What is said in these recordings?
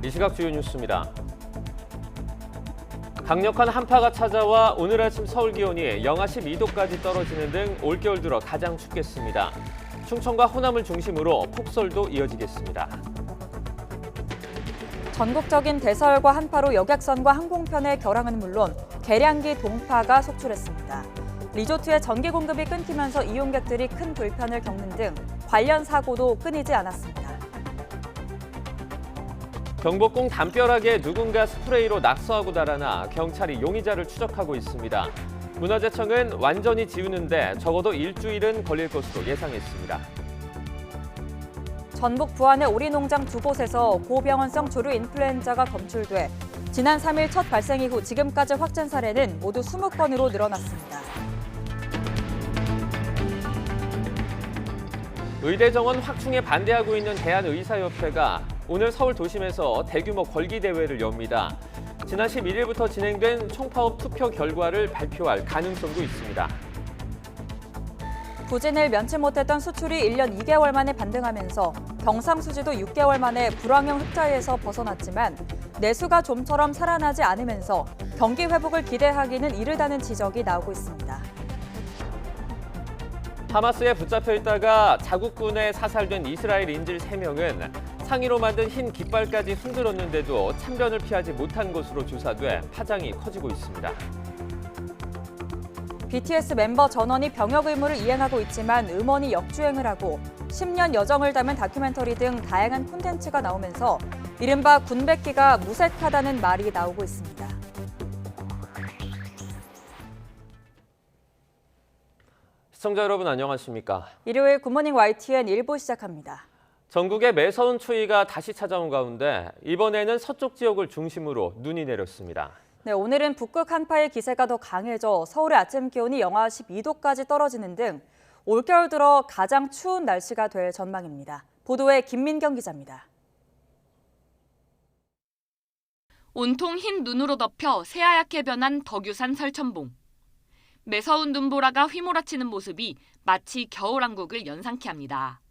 이 시각 주요 뉴스입니다. 강력한 한파가 찾아와 오늘 아침 서울 기온이 영하 12도까지 떨어지는 등 올겨울 들어 가장 춥겠습니다. 충청과 호남을 중심으로 폭설도 이어지겠습니다. 전국적인 대설과 한파로 여객선과 항공편의 결항은 물론 계량기 동파가 속출했습니다. 리조트의 전기 공급이 끊기면서 이용객들이 큰 불편을 겪는 등 관련 사고도 끊이지 않았습니다. 경복궁 담벼락에 누군가 스프레이로 낙서하고 달아나 경찰이 용의자를 추적하고 있습니다. 문화재청은 완전히 지우는데 적어도 일주일은 걸릴 것으로 예상했습니다. 전북 부안의 오리농장 두 곳에서 고병원성 조류 인플루엔자가 검출돼 지난 3일 첫 발생 이후 지금까지 확진 사례는 모두 20건으로 늘어났습니다. 의대 정원 확충에 반대하고 있는 대한의사협회가 오늘 서울 도심에서 대규모 걸기 대회를 엽니다. 지난 11일부터 진행된 총파업 투표 결과를 발표할 가능성도 있습니다. 부진을 면치 못했던 수출이 1년 2개월 만에 반등하면서 경상수지도 6개월 만에 불황형 흑자에서 벗어났지만 내수가 좀처럼 살아나지 않으면서 경기 회복을 기대하기는 이르다는 지적이 나오고 있습니다. 하마스에 붙잡혀 있다가 자국군에 사살된 이스라엘 인질 3명은 상의로 만든 흰 깃발까지 흔들었는데도 참변을 피하지 못한 것으로 조사돼 파장이 커지고 있습니다. BTS 멤버 전원이 병역 의무를 이행하고 있지만 음원이 역주행을 하고 10년 여정을 담은 다큐멘터리 등 다양한 콘텐츠가 나오면서 이른바 군백기가 무색하다는 말이 나오고 있습니다. 시청자 여러분 안녕하십니까? 일요일 굿모닝 YTN 1부 시작합니다. 전국에 매서운 추위가 다시 찾아온 가운데 이번에는 서쪽 지역을 중심으로 눈이 내렸습니다. 네, 오늘은 북극 한파의 기세가 더 강해져 서울의 아침 기온이 영하 12도까지 떨어지는 등 올겨울 들어 가장 추운 날씨가 될 전망입니다. 보도에 김민경 기자입니다. 온통 흰 눈으로 덮여 새하얗게 변한 덕유산 설천봉. 매서운 눈보라가 휘몰아치는 모습이 마치 겨울왕국을 연상케 합니다.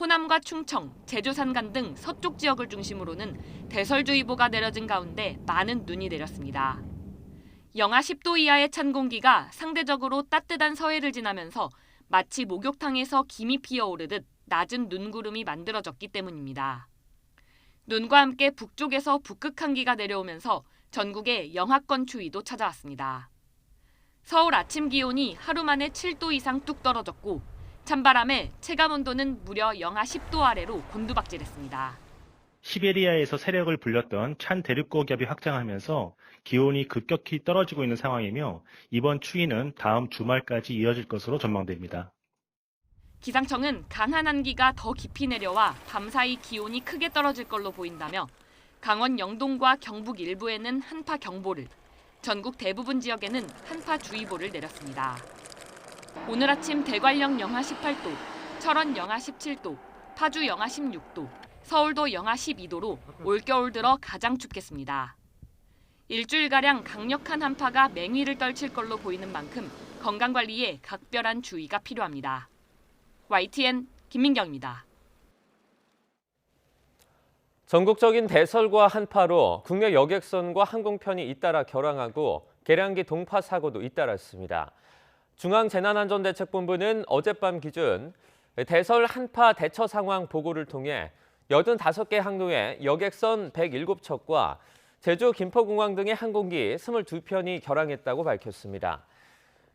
호남과 충청, 제주 산간 등 서쪽 지역을 중심으로는 대설주의보가 내려진 가운데 많은 눈이 내렸습니다. 영하 10도 이하의 찬 공기가 상대적으로 따뜻한 서해를 지나면서 마치 목욕탕에서 김이 피어오르듯 낮은 눈구름이 만들어졌기 때문입니다. 눈과 함께 북쪽에서 북극 한기가 내려오면서 전국에 영하권 추위도 찾아왔습니다. 서울 아침 기온이 하루 만에 7도 이상 뚝 떨어졌고 찬바람에 체감온도는 무려 영하 10도 아래로 곤두박질했습니다. 시베리아에서 세력을 불렸던 찬 대륙고기압이 확장하면서 기온이 급격히 떨어지고 있는 상황이며 이번 추위는 다음 주말까지 이어질 것으로 전망됩니다. 기상청은 강한 한기가 더 깊이 내려와 밤사이 기온이 크게 떨어질 걸로 보인다며 강원 영동과 경북 일부에는 한파 경보를, 전국 대부분 지역에는 한파주의보를 내렸습니다. 오늘 아침 대관령 영하 18도, 철원 영하 17도, 파주 영하 16도, 서울도 영하 12도로 올겨울 들어 가장 춥겠습니다. 일주일가량 강력한 한파가 맹위를 떨칠 걸로 보이는 만큼 건강관리에 각별한 주의가 필요합니다. YTN 김민경입니다. 전국적인 대설과 한파로 국내 여객선과 항공편이 잇따라 결항하고 계량기 동파 사고도 잇따랐습니다. 중앙재난안전대책본부는 어젯밤 기준 대설 한파 대처 상황 보고를 통해 85개 항로의 여객선 107척과 제주 김포공항 등의 항공기 22편이 결항했다고 밝혔습니다.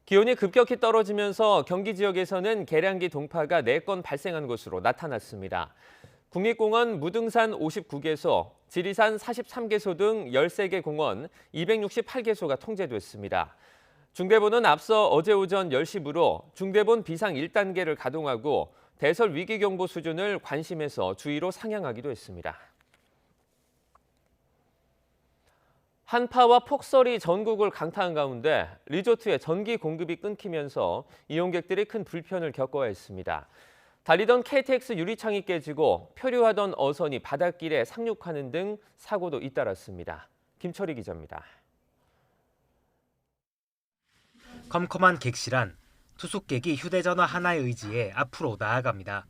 기온이 급격히 떨어지면서 경기 지역에서는 계량기 동파가 4건 발생한 것으로 나타났습니다. 국립공원 무등산 59개소, 지리산 43개소 등 13개 공원 268개소가 통제됐습니다. 중대본은 앞서 어제 오전 10시부로 중대본 비상 1단계를 가동하고 대설 위기경보 수준을 관심에서 주의로 상향하기도 했습니다. 한파와 폭설이 전국을 강타한 가운데 리조트의 전기 공급이 끊기면서 이용객들이 큰 불편을 겪어야 했습니다. 달리던 KTX 유리창이 깨지고 표류하던 어선이 바닷길에 상륙하는 등 사고도 잇따랐습니다. 김철희 기자입니다. 컴컴한 객실안, 투숙객이 휴대전화 하나에 의지해 앞으로 나아갑니다.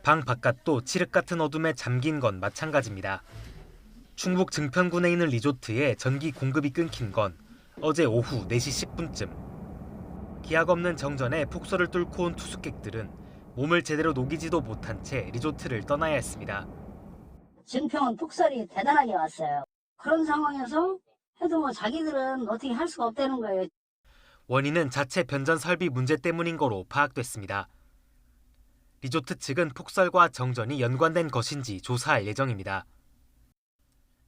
방 바깥도 칠흑 같은 어둠에 잠긴 건 마찬가지입니다. 충북 증편군에 있는 리조트에 전기 공급이 끊긴 건 어제 오후 4시 10분쯤. 기약 없는 정전에 폭설을 뚫고 온 투숙객들은 몸을 제대로 녹이지도 못한 채 리조트를 떠나야 했습니다. 증평은 폭설이 대단하게 왔어요. 그런 상황에서 해도 뭐 자기들은 어떻게 할 수가 없다는 거예요. 원인은 자체 변전 설비 문제 때문인 거로 파악됐습니다. 리조트 측은 폭설과 정전이 연관된 것인지 조사할 예정입니다.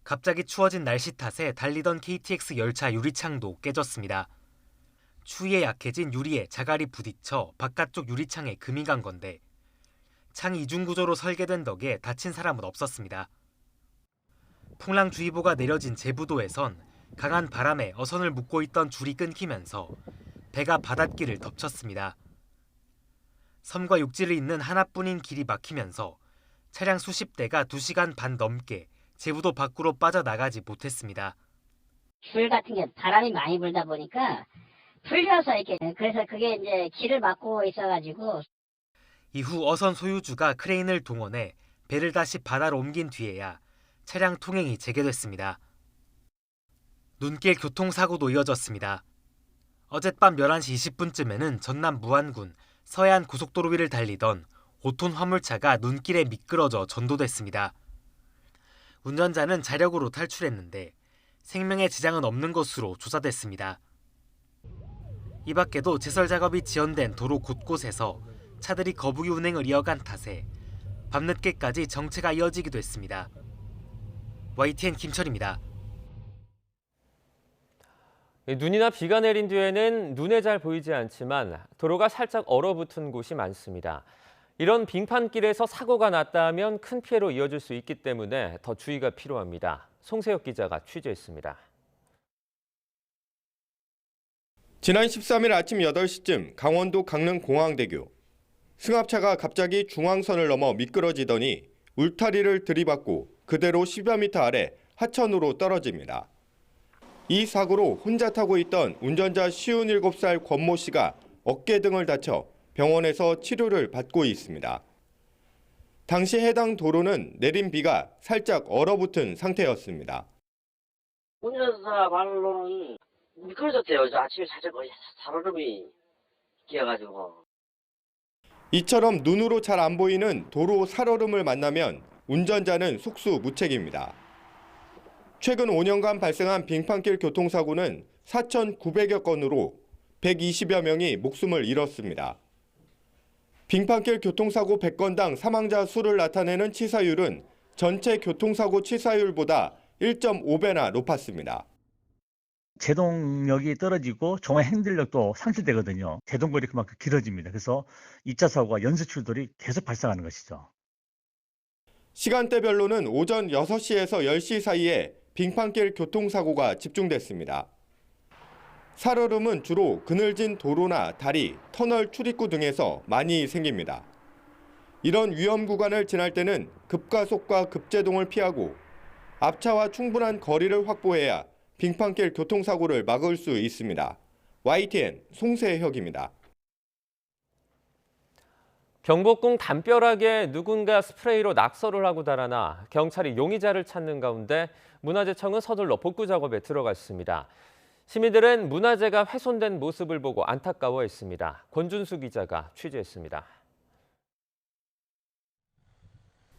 갑자기 추워진 날씨 탓에 달리던 KTX 열차 유리창도 깨졌습니다. 추위에 약해진 유리에 자갈이 부딪혀 바깥쪽 유리창에 금이 간 건데 창이 이중구조로 설계된 덕에 다친 사람은 없었습니다. 풍랑주의보가 내려진 제부도에선 강한 바람에 어선을 묶고 있던 줄이 끊기면서 배가 바닷길을 덮쳤습니다. 섬과 육지를 잇는 하나뿐인 길이 막히면서 차량 수십 대가 2시간 반 넘게 제부도 밖으로 빠져나가지 못했습니다. 줄 같은 게 바람이 많이 불다 보니까 풀려서 이렇게 그래서 그게 이제 길을 막고 있어가지고 이후 어선 소유주가 크레인을 동원해 배를 다시 바다로 옮긴 뒤에야 차량 통행이 재개됐습니다. 눈길 교통사고도 이어졌습니다. 어젯밤 11시 20분쯤에는 전남 무안군 서해안 고속도로 위를 달리던 5톤 화물차가 눈길에 미끄러져 전도됐습니다. 운전자는 자력으로 탈출했는데 생명에 지장은 없는 것으로 조사됐습니다. 이 밖에도 제설 작업이 지연된 도로 곳곳에서 차들이 거북이 운행을 이어간 탓에 밤늦게까지 정체가 이어지기도 했습니다. YTN 김철입니다. 눈이나 비가 내린 뒤에는 눈에 잘 보이지 않지만 도로가 살짝 얼어붙은 곳이 많습니다. 이런 빙판길에서 사고가 났다 하면 큰 피해로 이어질 수 있기 때문에 더 주의가 필요합니다. 송세혁 기자가 취재했습니다. 지난 13일 아침 8시쯤 강원도 강릉 공항대교. 승합차가 갑자기 중앙선을 넘어 미끄러지더니 울타리를 들이받고 그대로 10여 미터 아래 하천으로 떨어집니다. 이 사고로 혼자 타고 있던 운전자 57살 권모 씨가 어깨 등을 다쳐 병원에서 치료를 받고 있습니다. 당시 해당 도로는 내린 비가 살짝 얼어붙은 상태였습니다. 운전사 말로는 미끄러졌대요. 아침에 살짝 살얼음이 끼어가지고. 이처럼 눈으로 잘 안 보이는 도로 살얼음을 만나면 운전자는 속수무책입니다. 최근 5년간 발생한 빙판길 교통사고는 4,900여 건으로 120여 명이 목숨을 잃었습니다. 빙판길 교통사고 100건당 사망자 수를 나타내는 치사율은 전체 교통사고 치사율보다 1.5배나 높았습니다. 제동력이 떨어지고 종의 행들력도 상실되거든요. 제동거리 그만큼 길어집니다. 그래서 2차 사고가 연쇄 출돌이 계속 발생하는 것이죠. 시간대별로는 오전 6시에서 10시 사이에 빙판길 교통사고가 집중됐습니다. 살얼음은 주로 그늘진 도로나 다리, 터널 출입구 등에서 많이 생깁니다. 이런 위험 구간을 지날 때는 급가속과 급제동을 피하고 앞차와 충분한 거리를 확보해야 빙판길 교통사고를 막을 수 있습니다. YTN 송세혁입니다. 경복궁 담벼락에 누군가 스프레이로 낙서를 하고 달아나 경찰이 용의자를 찾는 가운데 문화재청은 서둘러 복구 작업에 들어갔습니다. 시민들은 문화재가 훼손된 모습을 보고 안타까워했습니다. 권준수 기자가 취재했습니다.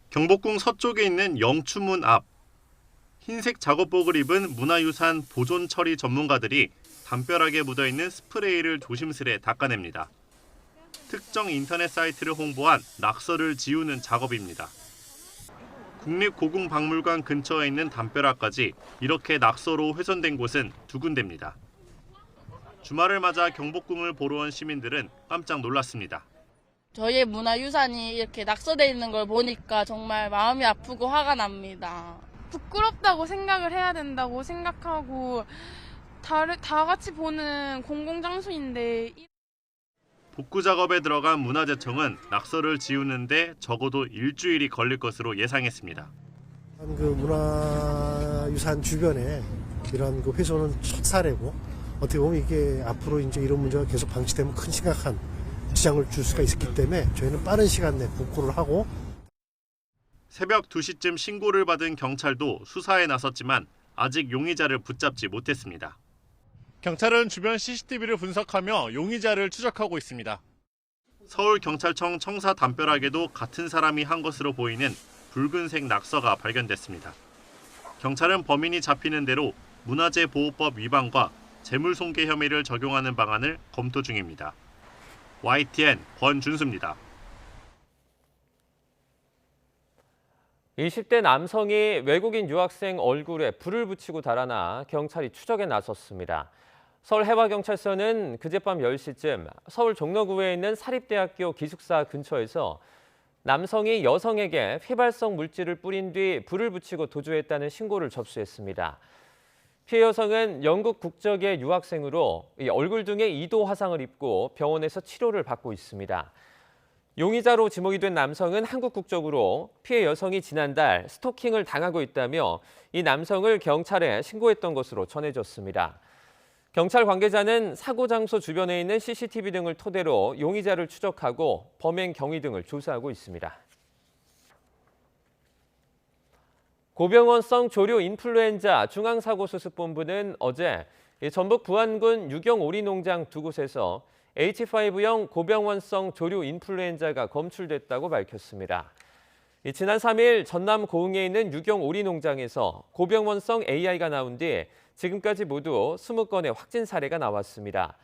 경복궁 서쪽에 있는 영추문 앞. 흰색 작업복을 입은 문화유산 보존 처리 전문가들이 담벼락에 묻어있는 스프레이를 조심스레 닦아냅니다. 특정 인터넷 사이트를 홍보한 낙서를 지우는 작업입니다. 국립고궁박물관 근처에 있는 담벼락까지 이렇게 낙서로 훼손된 곳은 2군데입니다. 주말을 맞아 경복궁을 보러 온 시민들은 깜짝 놀랐습니다. 저희의 문화유산이 이렇게 낙서되어 있는 걸 보니까 정말 마음이 아프고 화가 납니다. 부끄럽다고 생각을 해야 된다고 생각하고 다 같이 보는 공공장소인데. 복구 작업에 들어간 문화재청은 낙서를 지우는데 적어도 일주일이 걸릴 것으로 예상했습니다. 그 문화유산 주변에 이런 그 훼손은 첫 사례고 어떻게 보면 이게 앞으로 이제 이런 문제가 계속 방치되면 큰 심각한 지장을 줄 수가 있기 때문에 저희는 빠른 시간 내에 복구를 하고. 새벽 2시쯤 신고를 받은 경찰도 수사에 나섰지만 아직 용의자를 붙잡지 못했습니다. 경찰은 주변 CCTV를 분석하며 용의자를 추적하고 있습니다. 서울경찰청 청사 담벼락에도 같은 사람이 한 것으로 보이는 붉은색 낙서가 발견됐습니다. 경찰은 범인이 잡히는 대로 문화재보호법 위반과 재물손괴 혐의를 적용하는 방안을 검토 중입니다. YTN 권준수입니다. 20대 남성이 외국인 유학생 얼굴에 불을 붙이고 달아나 경찰이 추적에 나섰습니다. 서울 해와경찰서는 그젯밤 10시쯤 서울 종로구에 있는 사립대학교 기숙사 근처에서 남성이 여성에게 휘발성 물질을 뿌린 뒤 불을 붙이고 도주했다는 신고를 접수했습니다. 피해 여성은 영국 국적의 유학생으로 얼굴 등에 2도 화상을 입고 병원에서 치료를 받고 있습니다. 용의자로 지목이 된 남성은 한국 국적으로 피해 여성이 지난달 스토킹을 당하고 있다며 이 남성을 경찰에 신고했던 것으로 전해졌습니다. 경찰 관계자는 사고 장소 주변에 있는 CCTV 등을 토대로 용의자를 추적하고 범행 경위 등을 조사하고 있습니다. 고병원성 조류 인플루엔자 중앙사고수습본부는 어제 전북 부안군 유경오리농장 두 곳에서 H5형 고병원성 조류 인플루엔자가 검출됐다고 밝혔습니다. 지난 3일 전남 고흥에 있는 유경오리농장에서 고병원성 AI가 나온 뒤 지금까지 모두 20건의 확진 사례가 나왔습니다.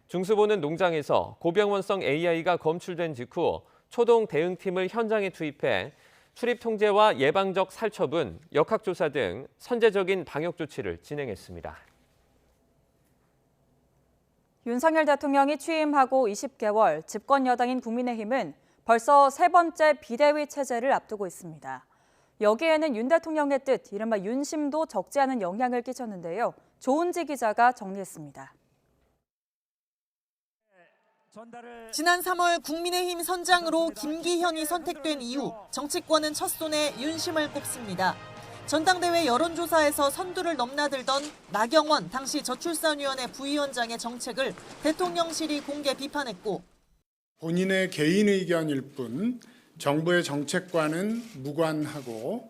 중수보는 농장에서 고병원성 AI가 검출된 직후 초동 대응팀을 현장에 투입해 출입 통제와 예방적 살처분, 역학조사 등 선제적인 방역 조치를 진행했습니다. 윤석열 대통령이 취임하고 20개월, 집권 여당인 국민의힘은 벌써 세 번째 비대위 체제를 앞두고 있습니다. 여기에는 윤 대통령의 뜻, 이른바 윤심도 적지 않은 영향을 끼쳤는데요. 조은지 기자가 정리했습니다. 지난 3월 국민의힘 선장으로 김기현이 선택된 이후 정치권은 첫손에 윤심을 꼽습니다. 전당대회 여론조사에서 선두를 넘나들던 나경원 당시 저출산위원회 부위원장의 정책을 대통령실이 공개 비판했고, 본인의 개인 의견일 뿐 정부의 정책과는 무관하고,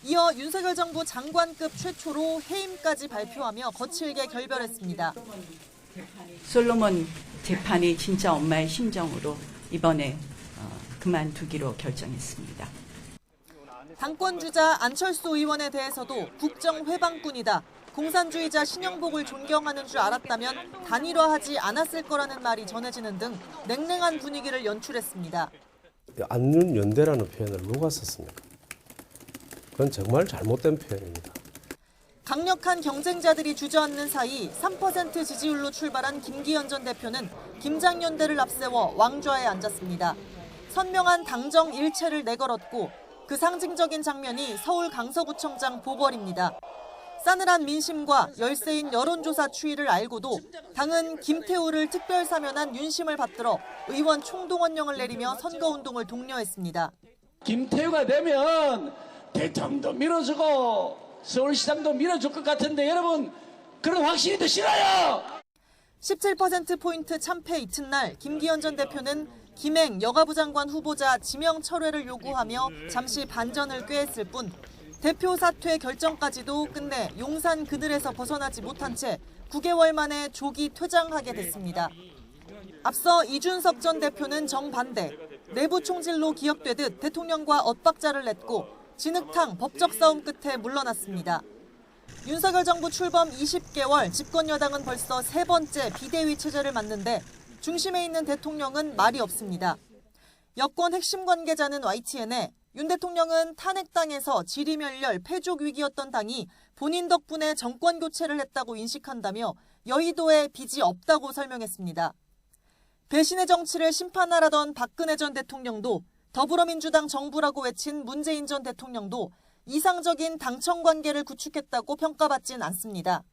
이어 윤석열 정부 장관급 최초로 해임까지 발표하며 거칠게 결별했습니다. 솔로몬 재판이 진짜 엄마의 심정으로 이번에 그만두기로 결정했습니다. 당권주자 안철수 의원에 대해서도 국정회방꾼이다, 공산주의자 신영복을 존경하는 줄 알았다면 단일화하지 않았을 거라는 말이 전해지는 등 냉랭한 분위기를 연출했습니다. 안윤연대라는 표현을 누가 썼습니까? 그건 정말 잘못된 표현입니다. 강력한 경쟁자들이 주저앉는 사이 3% 지지율로 출발한 김기현 전 대표는 김장연대를 앞세워 왕좌에 앉았습니다. 선명한 당정 일체를 내걸었고 그 상징적인 장면이 서울 강서구청장 보궐입니다. 싸늘한 민심과 열세인 여론조사 추이를 알고도 당은 김태우를 특별 사면한 윤심을 받들어 의원 총동원령을 내리며 선거운동을 독려했습니다. 김태우가 되면 대통령도 밀어주고 서울시장도 밀어줄 것 같은데 여러분 그런 확신이 더 싫어요. 17%포인트 참패 이튿날 김기현 전 대표는 김행 여가부 장관 후보자 지명 철회를 요구하며 잠시 반전을 꾀했을 뿐 대표 사퇴 결정까지도 끝내 용산 그늘에서 벗어나지 못한 채 9개월 만에 조기 퇴장하게 됐습니다. 앞서 이준석 전 대표는 정반대, 내부 총질로 기억되듯 대통령과 엇박자를 냈고 진흙탕 법적 싸움 끝에 물러났습니다. 윤석열 정부 출범 20개월, 집권 여당은 벌써 세 번째 비대위 체제를 맞는데 중심에 있는 대통령은 말이 없습니다. 여권 핵심 관계자는 YTN에 윤 대통령은 탄핵당에서 지리멸렬 패족 위기였던 당이 본인 덕분에 정권 교체를 했다고 인식한다며 여의도에 빚이 없다고 설명했습니다. 배신의 정치를 심판하라던 박근혜 전 대통령도, 더불어민주당 정부라고 외친 문재인 전 대통령도 이상적인 당청 관계를 구축했다고 평가받진 않습니다.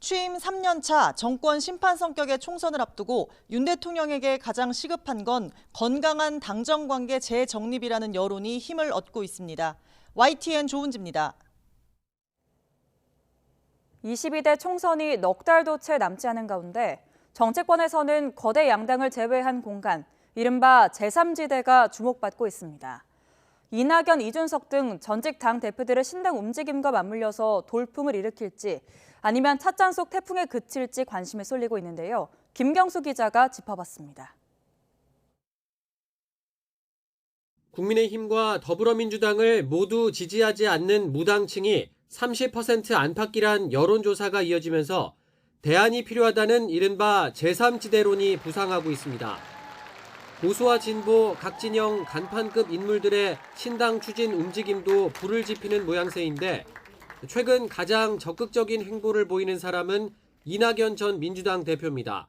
취임 3년 차 정권 심판 성격의 총선을 앞두고 윤 대통령에게 가장 시급한 건 건강한 당정관계 재정립이라는 여론이 힘을 얻고 있습니다. YTN 조은지입니다. 22대 총선이 넉 달도 채 남지 않은 가운데 정치권에서는 거대 양당을 제외한 공간, 이른바 제3지대가 주목받고 있습니다. 이낙연, 이준석 등 전직 당 대표들의 신당 움직임과 맞물려서 돌풍을 일으킬지 아니면 찻잔 속 태풍에 그칠지 관심이 쏠리고 있는데요. 김경수 기자가 짚어봤습니다. 국민의힘과 더불어민주당을 모두 지지하지 않는 무당층이 30% 안팎이란 여론조사가 이어지면서 대안이 필요하다는 이른바 제3지대론이 부상하고 있습니다. 보수와 진보, 각 진영 간판급 인물들의 신당 추진 움직임도 불을 지피는 모양새인데 최근 가장 적극적인 행보를 보이는 사람은 이낙연 전 민주당 대표입니다.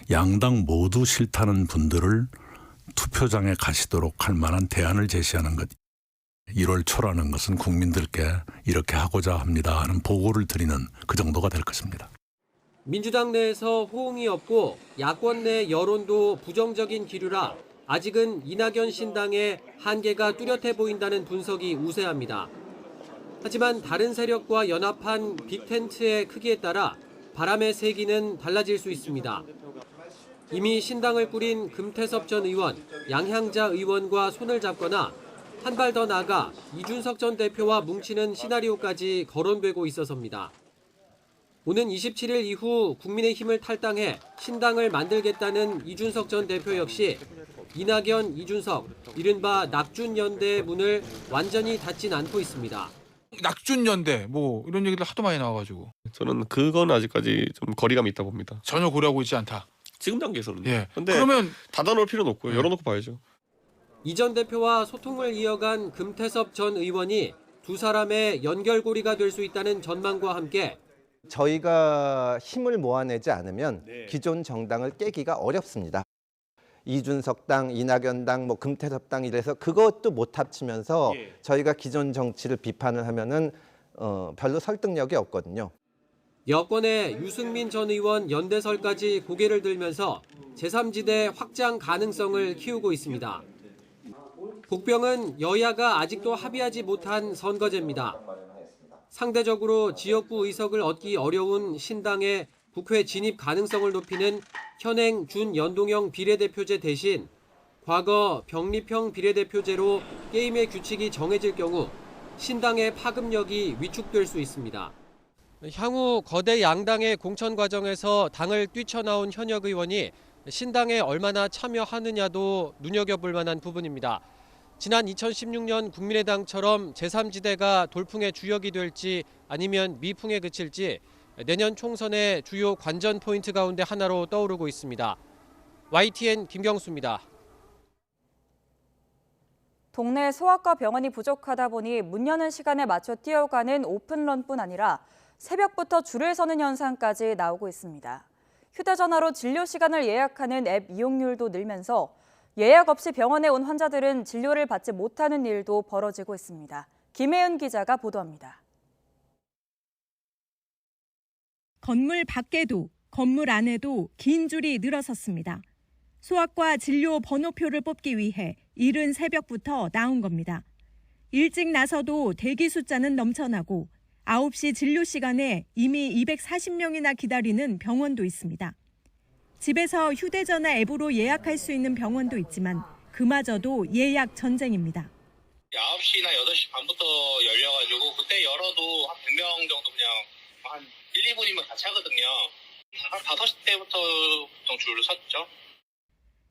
양당 모두 싫다는 분들을 투표장에 가시도록 할 만한 대안을 제시하는 것. 1월 초라는 것은 국민들께 이렇게 하고자 합니다 하는 보고를 드리는 그 정도가 될 것입니다. 민주당 내에서 호응이 없고 야권 내 여론도 부정적인 기류라 아직은 이낙연 신당의 한계가 뚜렷해 보인다는 분석이 우세합니다. 하지만 다른 세력과 연합한 빅텐트의 크기에 따라 바람의 세기는 달라질 수 있습니다. 이미 신당을 꾸린 금태섭 전 의원, 양향자 의원과 손을 잡거나 한 발 더 나아가 이준석 전 대표와 뭉치는 시나리오까지 거론되고 있어서입니다. 오는 27일 이후 국민의힘을 탈당해 신당을 만들겠다는 이준석 전 대표 역시 이낙연, 이준석, 이른바 낙준연대의 문을 완전히 닫진 않고 있습니다. 낙준연대 뭐 이런 얘기들 하도 많이 나와가지고 저는 그건 아직까지 좀 거리감이 있다 봅니다. 전혀 고려하고 있지 않다. 지금 단계에서는. 예. 근데 그러면 닫아놓을 필요는 없고요. 예. 열어놓고 봐야죠. 이 전 대표와 소통을 이어간 금태섭 전 의원이 두 사람의 연결고리가 될 수 있다는 전망과 함께 저희가 힘을 모아내지 않으면 기존 정당을 깨기가 어렵습니다. 이준석 당, 이낙연 당, 뭐 금태섭 당 이래서 그것도 못 합치면서 저희가 기존 정치를 비판을 하면은 별로 설득력이 없거든요. 여권의 유승민 전 의원 연대설까지 고개를 들면서 제3지대 확장 가능성을 키우고 있습니다. 복병은 여야가 아직도 합의하지 못한 선거제입니다. 상대적으로 지역구 의석을 얻기 어려운 신당의 국회 진입 가능성을 높이는 현행 준연동형 비례대표제 대신 과거 병립형 비례대표제로 게임의 규칙이 정해질 경우 신당의 파급력이 위축될 수 있습니다. 향후 거대 양당의 공천 과정에서 당을 뛰쳐나온 현역 의원이 신당에 얼마나 참여하느냐도 눈여겨볼 만한 부분입니다. 지난 2016년 국민의당처럼 제3지대가 돌풍의 주역이 될지 아니면 미풍에 그칠지 내년 총선의 주요 관전 포인트 가운데 하나로 떠오르고 있습니다. YTN 김경수입니다. 동네 소아과 병원이 부족하다 보니 문 여는 시간에 맞춰 뛰어가는 오픈런뿐 아니라 새벽부터 줄을 서는 현상까지 나오고 있습니다. 휴대전화로 진료 시간을 예약하는 앱 이용률도 늘면서 예약 없이 병원에 온 환자들은 진료를 받지 못하는 일도 벌어지고 있습니다. 김혜은 기자가 보도합니다. 건물 밖에도 건물 안에도 긴 줄이 늘어섰습니다. 소아과 진료 번호표를 뽑기 위해 이른 새벽부터 나온 겁니다. 일찍 나서도 대기 숫자는 넘쳐나고 9시 진료 시간에 이미 240명이나 기다리는 병원도 있습니다. 집에서 휴대전화 앱으로 예약할 수 있는 병원도 있지만 그마저도 예약 전쟁입니다. 9시나 8시 반부터 열려가지고 그때 열어도 한 100명 정도 그냥 한 1, 2분이면 다 차거든요. 한 5시 때부터 보통 줄을 섰죠.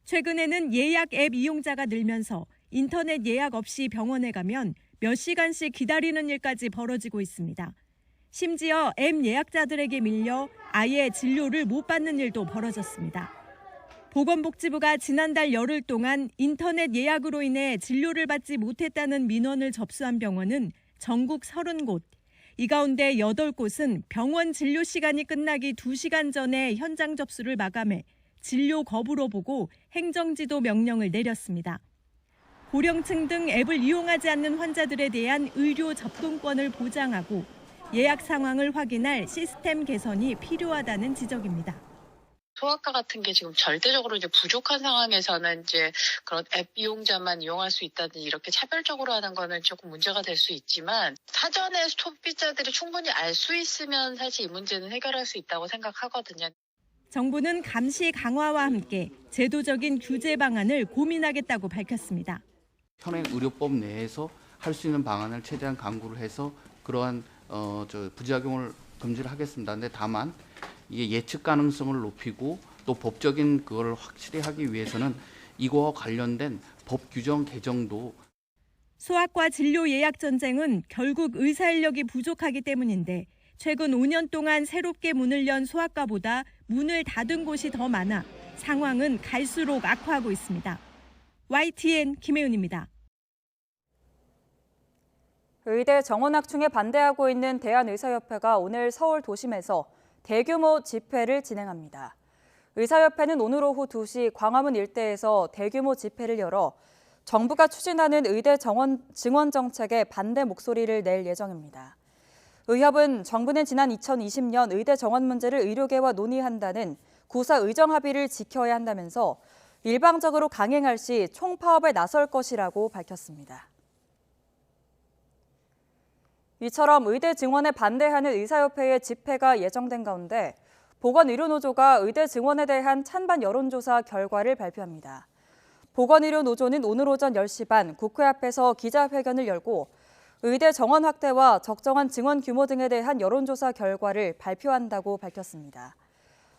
최근에는 예약 앱 이용자가 늘면서 인터넷 예약 없이 병원에 가면 몇 시간씩 기다리는 일까지 벌어지고 있습니다. 심지어 앱 예약자들에게 밀려 아예 진료를 못 받는 일도 벌어졌습니다. 보건복지부가 지난달 열흘 동안 인터넷 예약으로 인해 진료를 받지 못했다는 민원을 접수한 병원은 전국 30곳. 이 가운데 8곳은 병원 진료 시간이 끝나기 2시간 전에 현장 접수를 마감해 진료 거부로 보고 행정지도 명령을 내렸습니다. 고령층 등 앱을 이용하지 않는 환자들에 대한 의료 접근권을 보장하고 예약 상황을 확인할 시스템 개선이 필요하다는 지적입니다. 소아과 같은 게 지금 절대적으로 이제 부족한 상황에서는 이제 그런 앱 이용자만 이용할 수 있다든지 이렇게 차별적으로 하는 거는 조금 문제가 될 수 있지만 사전에 소비자들이 충분히 알 수 있으면 사실 이 문제는 해결할 수 있다고 생각하거든요. 정부는 감시 강화와 함께 제도적인 규제 방안을 고민하겠다고 밝혔습니다. 현행 의료법 내에서 할 수 있는 방안을 최대한 강구를 해서 그러한 부작용을 금지를 하겠습니다. 근데 다만 이게 예측 가능성을 높이고 또 법적인 그걸 확실히 하기 위해서는 이거와 관련된 법 규정 개정도 소아과 진료 예약 전쟁은 결국 의사 인력이 부족하기 때문인데 최근 5년 동안 새롭게 문을 연 소아과보다 문을 닫은 곳이 더 많아 상황은 갈수록 악화하고 있습니다. YTN 김혜윤입니다. 의대 정원 확충에 반대하고 있는 대한의사협회가 오늘 서울 도심에서 대규모 집회를 진행합니다. 의사협회는 오늘 오후 2시 광화문 일대에서 대규모 집회를 열어 정부가 추진하는 의대 증원 정책에 반대 목소리를 낼 예정입니다. 의협은 정부는 지난 2020년 의대 정원 문제를 의료계와 논의한다는 구사 의정 합의를 지켜야 한다면서 일방적으로 강행할 시 총파업에 나설 것이라고 밝혔습니다. 이처럼 의대 증원에 반대하는 의사협회의 집회가 예정된 가운데 보건의료노조가 의대 증원에 대한 찬반 여론조사 결과를 발표합니다. 보건의료노조는 오늘 오전 10시 반 국회 앞에서 기자회견을 열고 의대 정원 확대와 적정한 증원 규모 등에 대한 여론조사 결과를 발표한다고 밝혔습니다.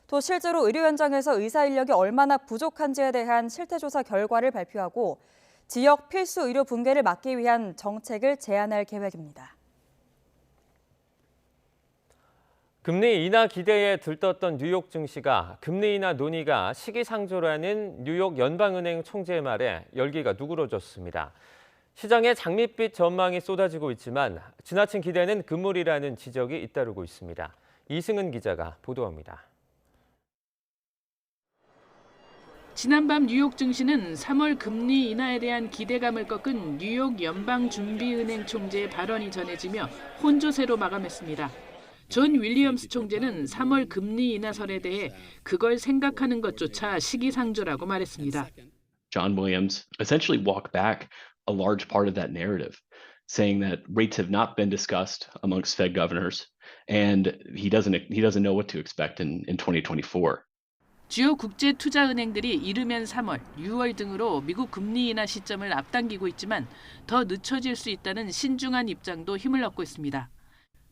또 실제로 의료 현장에서 의사 인력이 얼마나 부족한지에 대한 실태조사 결과를 발표하고 지역 필수 의료 붕괴를 막기 위한 정책을 제안할 계획입니다. 금리 인하 기대에 들떴던 뉴욕 증시가 금리 인하 논의가 시기상조라는 뉴욕 연방은행 총재의 말에 열기가 누그러졌습니다. 시장에 장밋빛 전망이 쏟아지고 있지만 지나친 기대는 금물이라는 지적이 잇따르고 있습니다. 이승은 기자가 보도합니다. 지난밤 뉴욕 증시는 3월 금리 인하에 대한 기대감을 꺾은 뉴욕 연방준비은행 총재의 발언이 전해지며 혼조세로 마감했습니다. 존 윌리엄스 총재는 3월 금리 인하설에 대해 그걸 생각하는 것조차 시기상조라고 말했습니다. John Williams essentially walked back a large part of that narrative, saying that rates have not been discussed amongst Fed governors, and he doesn't know what to expect in 2024. 주요 국제 투자은행들이 이르면 3월, 6월 등으로 미국 금리 인하 시점을 앞당기고 있지만 더 늦춰질 수 있다는 신중한 입장도 힘을 얻고 있습니다.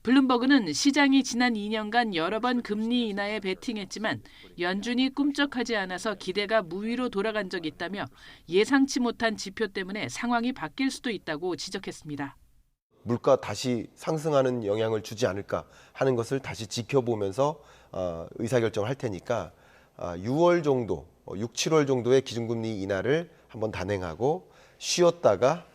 블룸버그는 시장이 지난 2년간 여러 번 금리 인하에 베팅했지만 연준이 꿈쩍하지 않아서 기대가 무위로 돌아간 적이 있다며 예상치 못한 지표 때문에 상황이 바뀔 수도 있다고 지적했습니다. 물가 다시 상승하는 영향을 주지 않을까 하는 것을 다시 지켜보면서 의사결정을 할 테니까 6월 정도, 6, 7월 정도의 기준금리 인하를 한번 단행하고 쉬었다가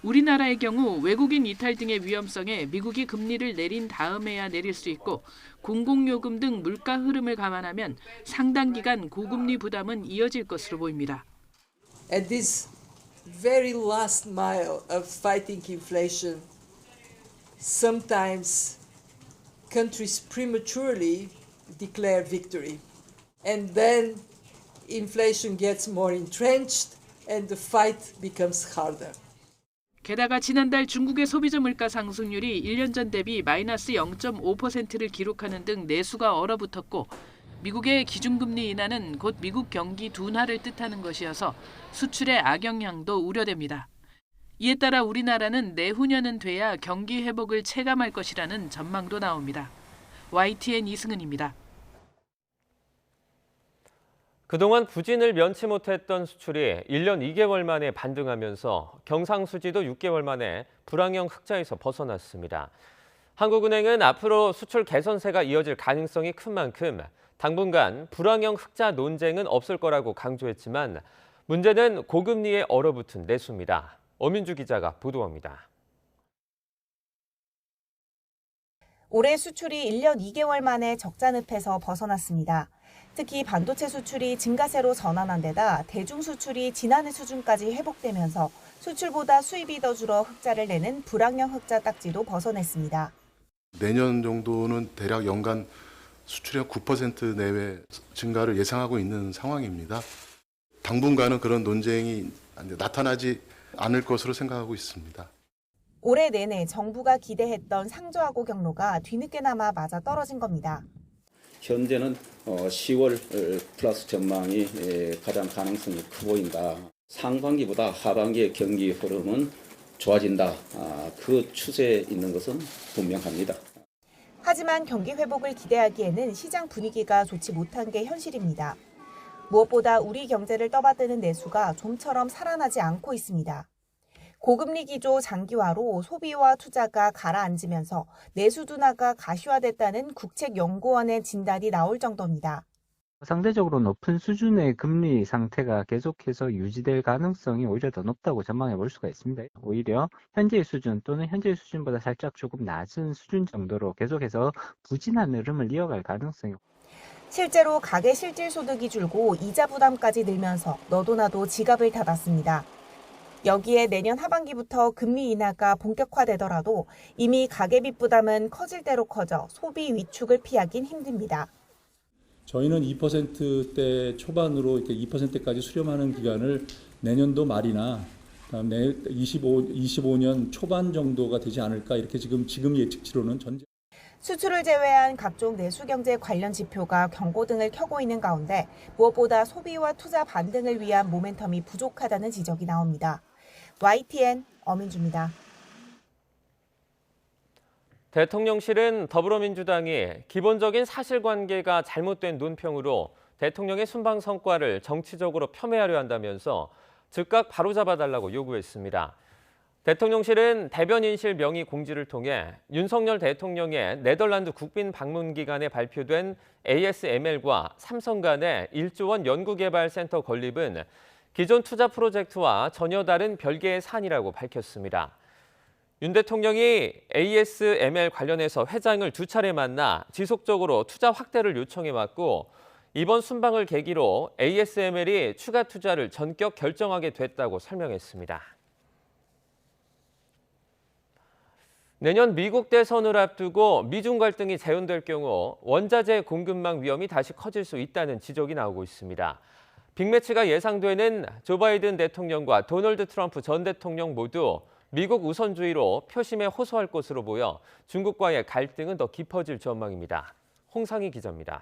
우리나라의 경우 외국인 이탈 등의 위험성에 미국이 금리를 내린 다음에야 내릴 수 있고 공공요금 등 물가 흐름을 감안하면 상당 기간 고금리 부담은 이어질 것으로 보입니다. At this very last mile of fighting inflation, sometimes countries prematurely declare victory. And then inflation gets more entrenched and the fight becomes harder. 게다가 지난달 중국의 소비자 물가 상승률이 1년 전 대비 마이너스 0.5%를 기록하는 등 내수가 얼어붙었고 미국의 기준금리 인하는 곧 미국 경기 둔화를 뜻하는 것이어서 수출의 악영향도 우려됩니다. 이에 따라 우리나라는 내후년은 돼야 경기 회복을 체감할 것이라는 전망도 나옵니다. YTN 이승은입니다. 그동안 부진을 면치 못했던 수출이 1년 2개월 만에 반등하면서 경상수지도 6개월 만에 불황형 흑자에서 벗어났습니다. 한국은행은 앞으로 수출 개선세가 이어질 가능성이 큰 만큼 당분간 불황형 흑자 논쟁은 없을 거라고 강조했지만 문제는 고금리에 얼어붙은 내수입니다. 어민주 기자가 보도합니다. 올해 수출이 1년 2개월 만에 적자늪에서 벗어났습니다. 특히 반도체 수출이 증가세로 전환한 데다 대중 수출이 지난해 수준까지 회복되면서 수출보다 수입이 더 줄어 흑자를 내는 불황형 흑자 딱지도 벗어냈습니다. 내년 정도는 대략 연간 수출의 9% 내외 증가를 예상하고 있는 상황입니다. 당분간은 그런 논쟁이 나타나지 않을 것으로 생각하고 있습니다. 올해 내내 정부가 기대했던 상저하고 경로가 뒤늦게나마 맞아떨어진 겁니다. 현재는 10월 플러스 전망이 가장 가능성이 커 보인다. 상반기보다 하반기의 경기 흐름은 좋아진다. 그 추세에 있는 것은 분명합니다. 하지만 경기 회복을 기대하기에는 시장 분위기가 좋지 못한 게 현실입니다. 무엇보다 우리 경제를 떠받드는 내수가 좀처럼 살아나지 않고 있습니다. 고금리 기조 장기화로 소비와 투자가 가라앉으면서 내수 둔화가 가시화됐다는 국책연구원의 진단이 나올 정도입니다. 상대적으로 높은 수준의 금리 상태가 계속해서 유지될 가능성이 오히려 더 높다고 전망해 볼 수가 있습니다. 오히려 현재의 수준 또는 현재의 수준보다 살짝 조금 낮은 수준 정도로 계속해서 부진한 흐름을 이어갈 가능성이 실제로 가계 실질 소득이 줄고 이자 부담까지 늘면서 너도 나도 지갑을 닫았습니다. 여기에 내년 하반기부터 금리 인하가 본격화되더라도 이미 가계빚 부담은 커질 대로 커져 소비 위축을 피하긴 힘듭니다. 저희는 2%대 초반으로 이렇게 2%까지 수렴하는 기간을 내년도 말이나 다음 25년 초반 정도가 되지 않을까 이렇게 지금 예측치로는 전제. 수출을 제외한 각종 내수경제 관련 지표가 경고등을 켜고 있는 가운데 무엇보다 소비와 투자 반등을 위한 모멘텀이 부족하다는 지적이 나옵니다. YTN 어민주입니다. 대통령실은 더불어민주당이 기본적인 사실관계가 잘못된 논평으로 대통령의 순방 성과를 정치적으로 폄훼하려 한다면서 즉각 바로잡아달라고 요구했습니다. 대통령실은 대변인실 명의 공지를 통해 윤석열 대통령의 네덜란드 국빈 방문 기간에 발표된 ASML과 삼성 간의 1조 원 연구개발센터 건립은 기존 투자 프로젝트와 전혀 다른 별개의 사안이라고 밝혔습니다. 윤 대통령이 ASML 관련해서 회장을 2차례 만나 지속적으로 투자 확대를 요청해왔고 이번 순방을 계기로 ASML이 추가 투자를 전격 결정하게 됐다고 설명했습니다. 내년 미국 대선을 앞두고 미중 갈등이 재현될 경우 원자재 공급망 위험이 다시 커질 수 있다는 지적이 나오고 있습니다. 빅매치가 예상되는 조 바이든 대통령과 도널드 트럼프 전 대통령 모두 미국 우선주의로 표심에 호소할 것으로 보여 중국과의 갈등은 더 깊어질 전망입니다. 홍상희 기자입니다.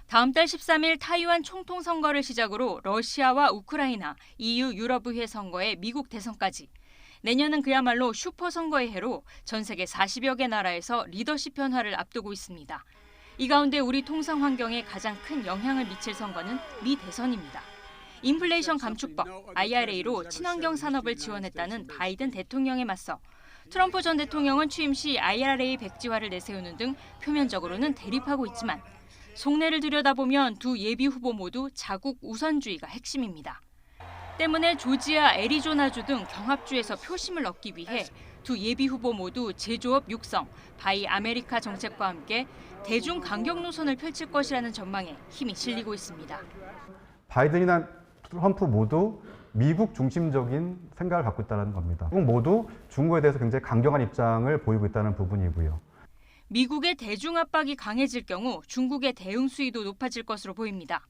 다음 달 13일 타이완 총통 선거를 시작으로 러시아와 우크라이나, EU 유럽의회 선거에 미국 대선까지 내년은 그야말로 슈퍼 선거의 해로 전 세계 40여 개 나라에서 리더십 변화를 앞두고 있습니다. 이 가운데 우리 통상 환경에 가장 큰 영향을 미칠 선거는 미 대선입니다. 인플레이션 감축법, IRA로 친환경 산업을 지원했다는 바이든 대통령에 맞서 트럼프 전 대통령은 취임 시 IRA 백지화를 내세우는 등 표면적으로는 대립하고 있지만 속내를 들여다보면 두 예비 후보 모두 자국 우선주의가 핵심입니다. 때문에 조지아, 애리조나주 등 경합주에서 표심을 얻기 위해 두 예비 후보 모두 제조업 육성, 바이 아메리카 정책과 함께 대중 강경 노선을 펼칠 것이라는 전망에 힘이 실리고 있습니다. 바이든이나 트럼프 모두 미국 중심적인 생각을 갖고 있다는 겁니다. 모두 중국에 대해서 굉장히 강경한 입장을 보이고 있다는 부분이고요. 미국의 대중 압박이 강해질 경우 중국의 대응 수위도 높아질 것으로 보입니다.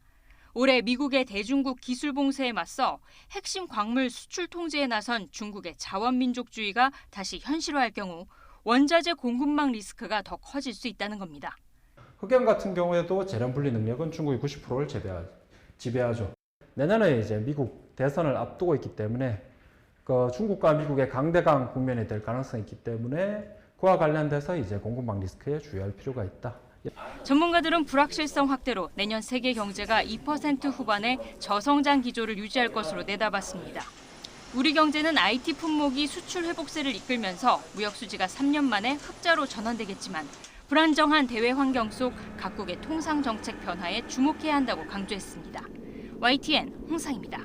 올해 미국의 대중국 기술 봉쇄에 맞서 핵심 광물 수출 통제에 나선 중국의 자원민족주의가 다시 현실화할 경우 원자재 공급망 리스크가 더 커질 수 있다는 겁니다. 흑연 같은 경우에도 재련 분리 능력은 중국이 90%를 지배하죠. 내년에 이제 미국 대선을 앞두고 있기 때문에 중국과 미국의 강대강 국면이 될 가능성이 있기 때문에 그와 관련돼서 이제 공급망 리스크에 주의할 필요가 있다. 전문가들은 불확실성 확대로 내년 세계 경제가 2% 후반의 저성장 기조를 유지할 것으로 내다봤습니다. 우리 경제는 IT 품목이 수출 회복세를 이끌면서 무역 수지가 3년 만에 흑자로 전환되겠지만 불안정한 대외 환경 속 각국의 통상 정책 변화에 주목해야 한다고 강조했습니다. YTN 홍상입니다.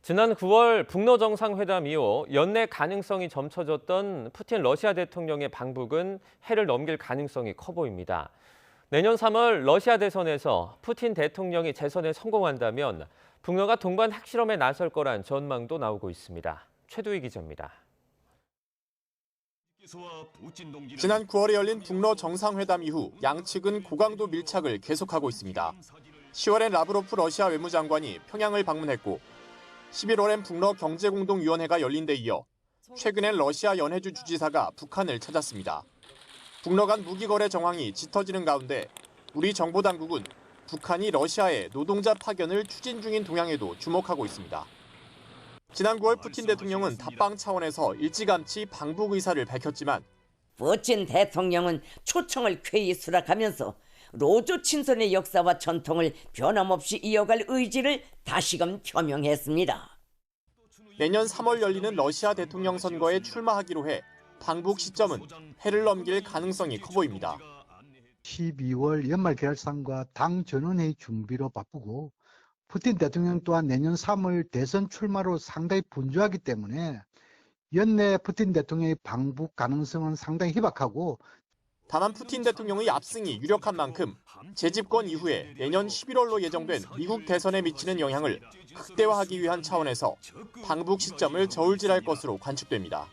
지난 9월 북러 정상회담 이후 연내 가능성이 점쳐졌던 푸틴 러시아 대통령의 방북은 해를 넘길 가능성이 커 보입니다. 내년 3월 러시아 대선에서 푸틴 대통령이 재선에 성공한다면 북러가 동반 핵실험에 나설 거란 전망도 나오고 있습니다. 최두희 기자입니다. 지난 9월에 열린 북러 정상회담 이후 양측은 고강도 밀착을 계속하고 있습니다. 10월엔 라브로프 러시아 외무장관이 평양을 방문했고 11월엔 북러 경제공동위원회가 열린 데 이어 최근엔 러시아 연해주 주지사가 북한을 찾았습니다. 북러 간 무기거래 정황이 짙어지는 가운데 우리 정보당국은 북한이 러시아에 노동자 파견을 추진 중인 동향에도 주목하고 있습니다. 지난 9월 푸틴 대통령은 답방 차원에서 일찌감치 방북 의사를 밝혔지만 푸틴 대통령은 초청을 쾌히 수락하면서 로조 친선의 역사와 전통을 변함없이 이어갈 의지를 다시금 표명했습니다. 내년 3월 열리는 러시아 대통령 선거에 출마하기로 해 방북 시점은 해를 넘길 가능성이 커 보입니다. 12월 연말 결산과 당 전원회의 준비로 바쁘고 푸틴 대통령 또한 내년 3월 대선 출마로 상당히 분주하기 때문에 연내 푸틴 대통령의 방북 가능성은 상당히 희박하고 다만 푸틴 대통령의 압승이 유력한 만큼 재집권 이후에 내년 11월로 예정된 미국 대선에 미치는 영향을 극대화하기 위한 차원에서 방북 시점을 저울질할 것으로 관측됩니다.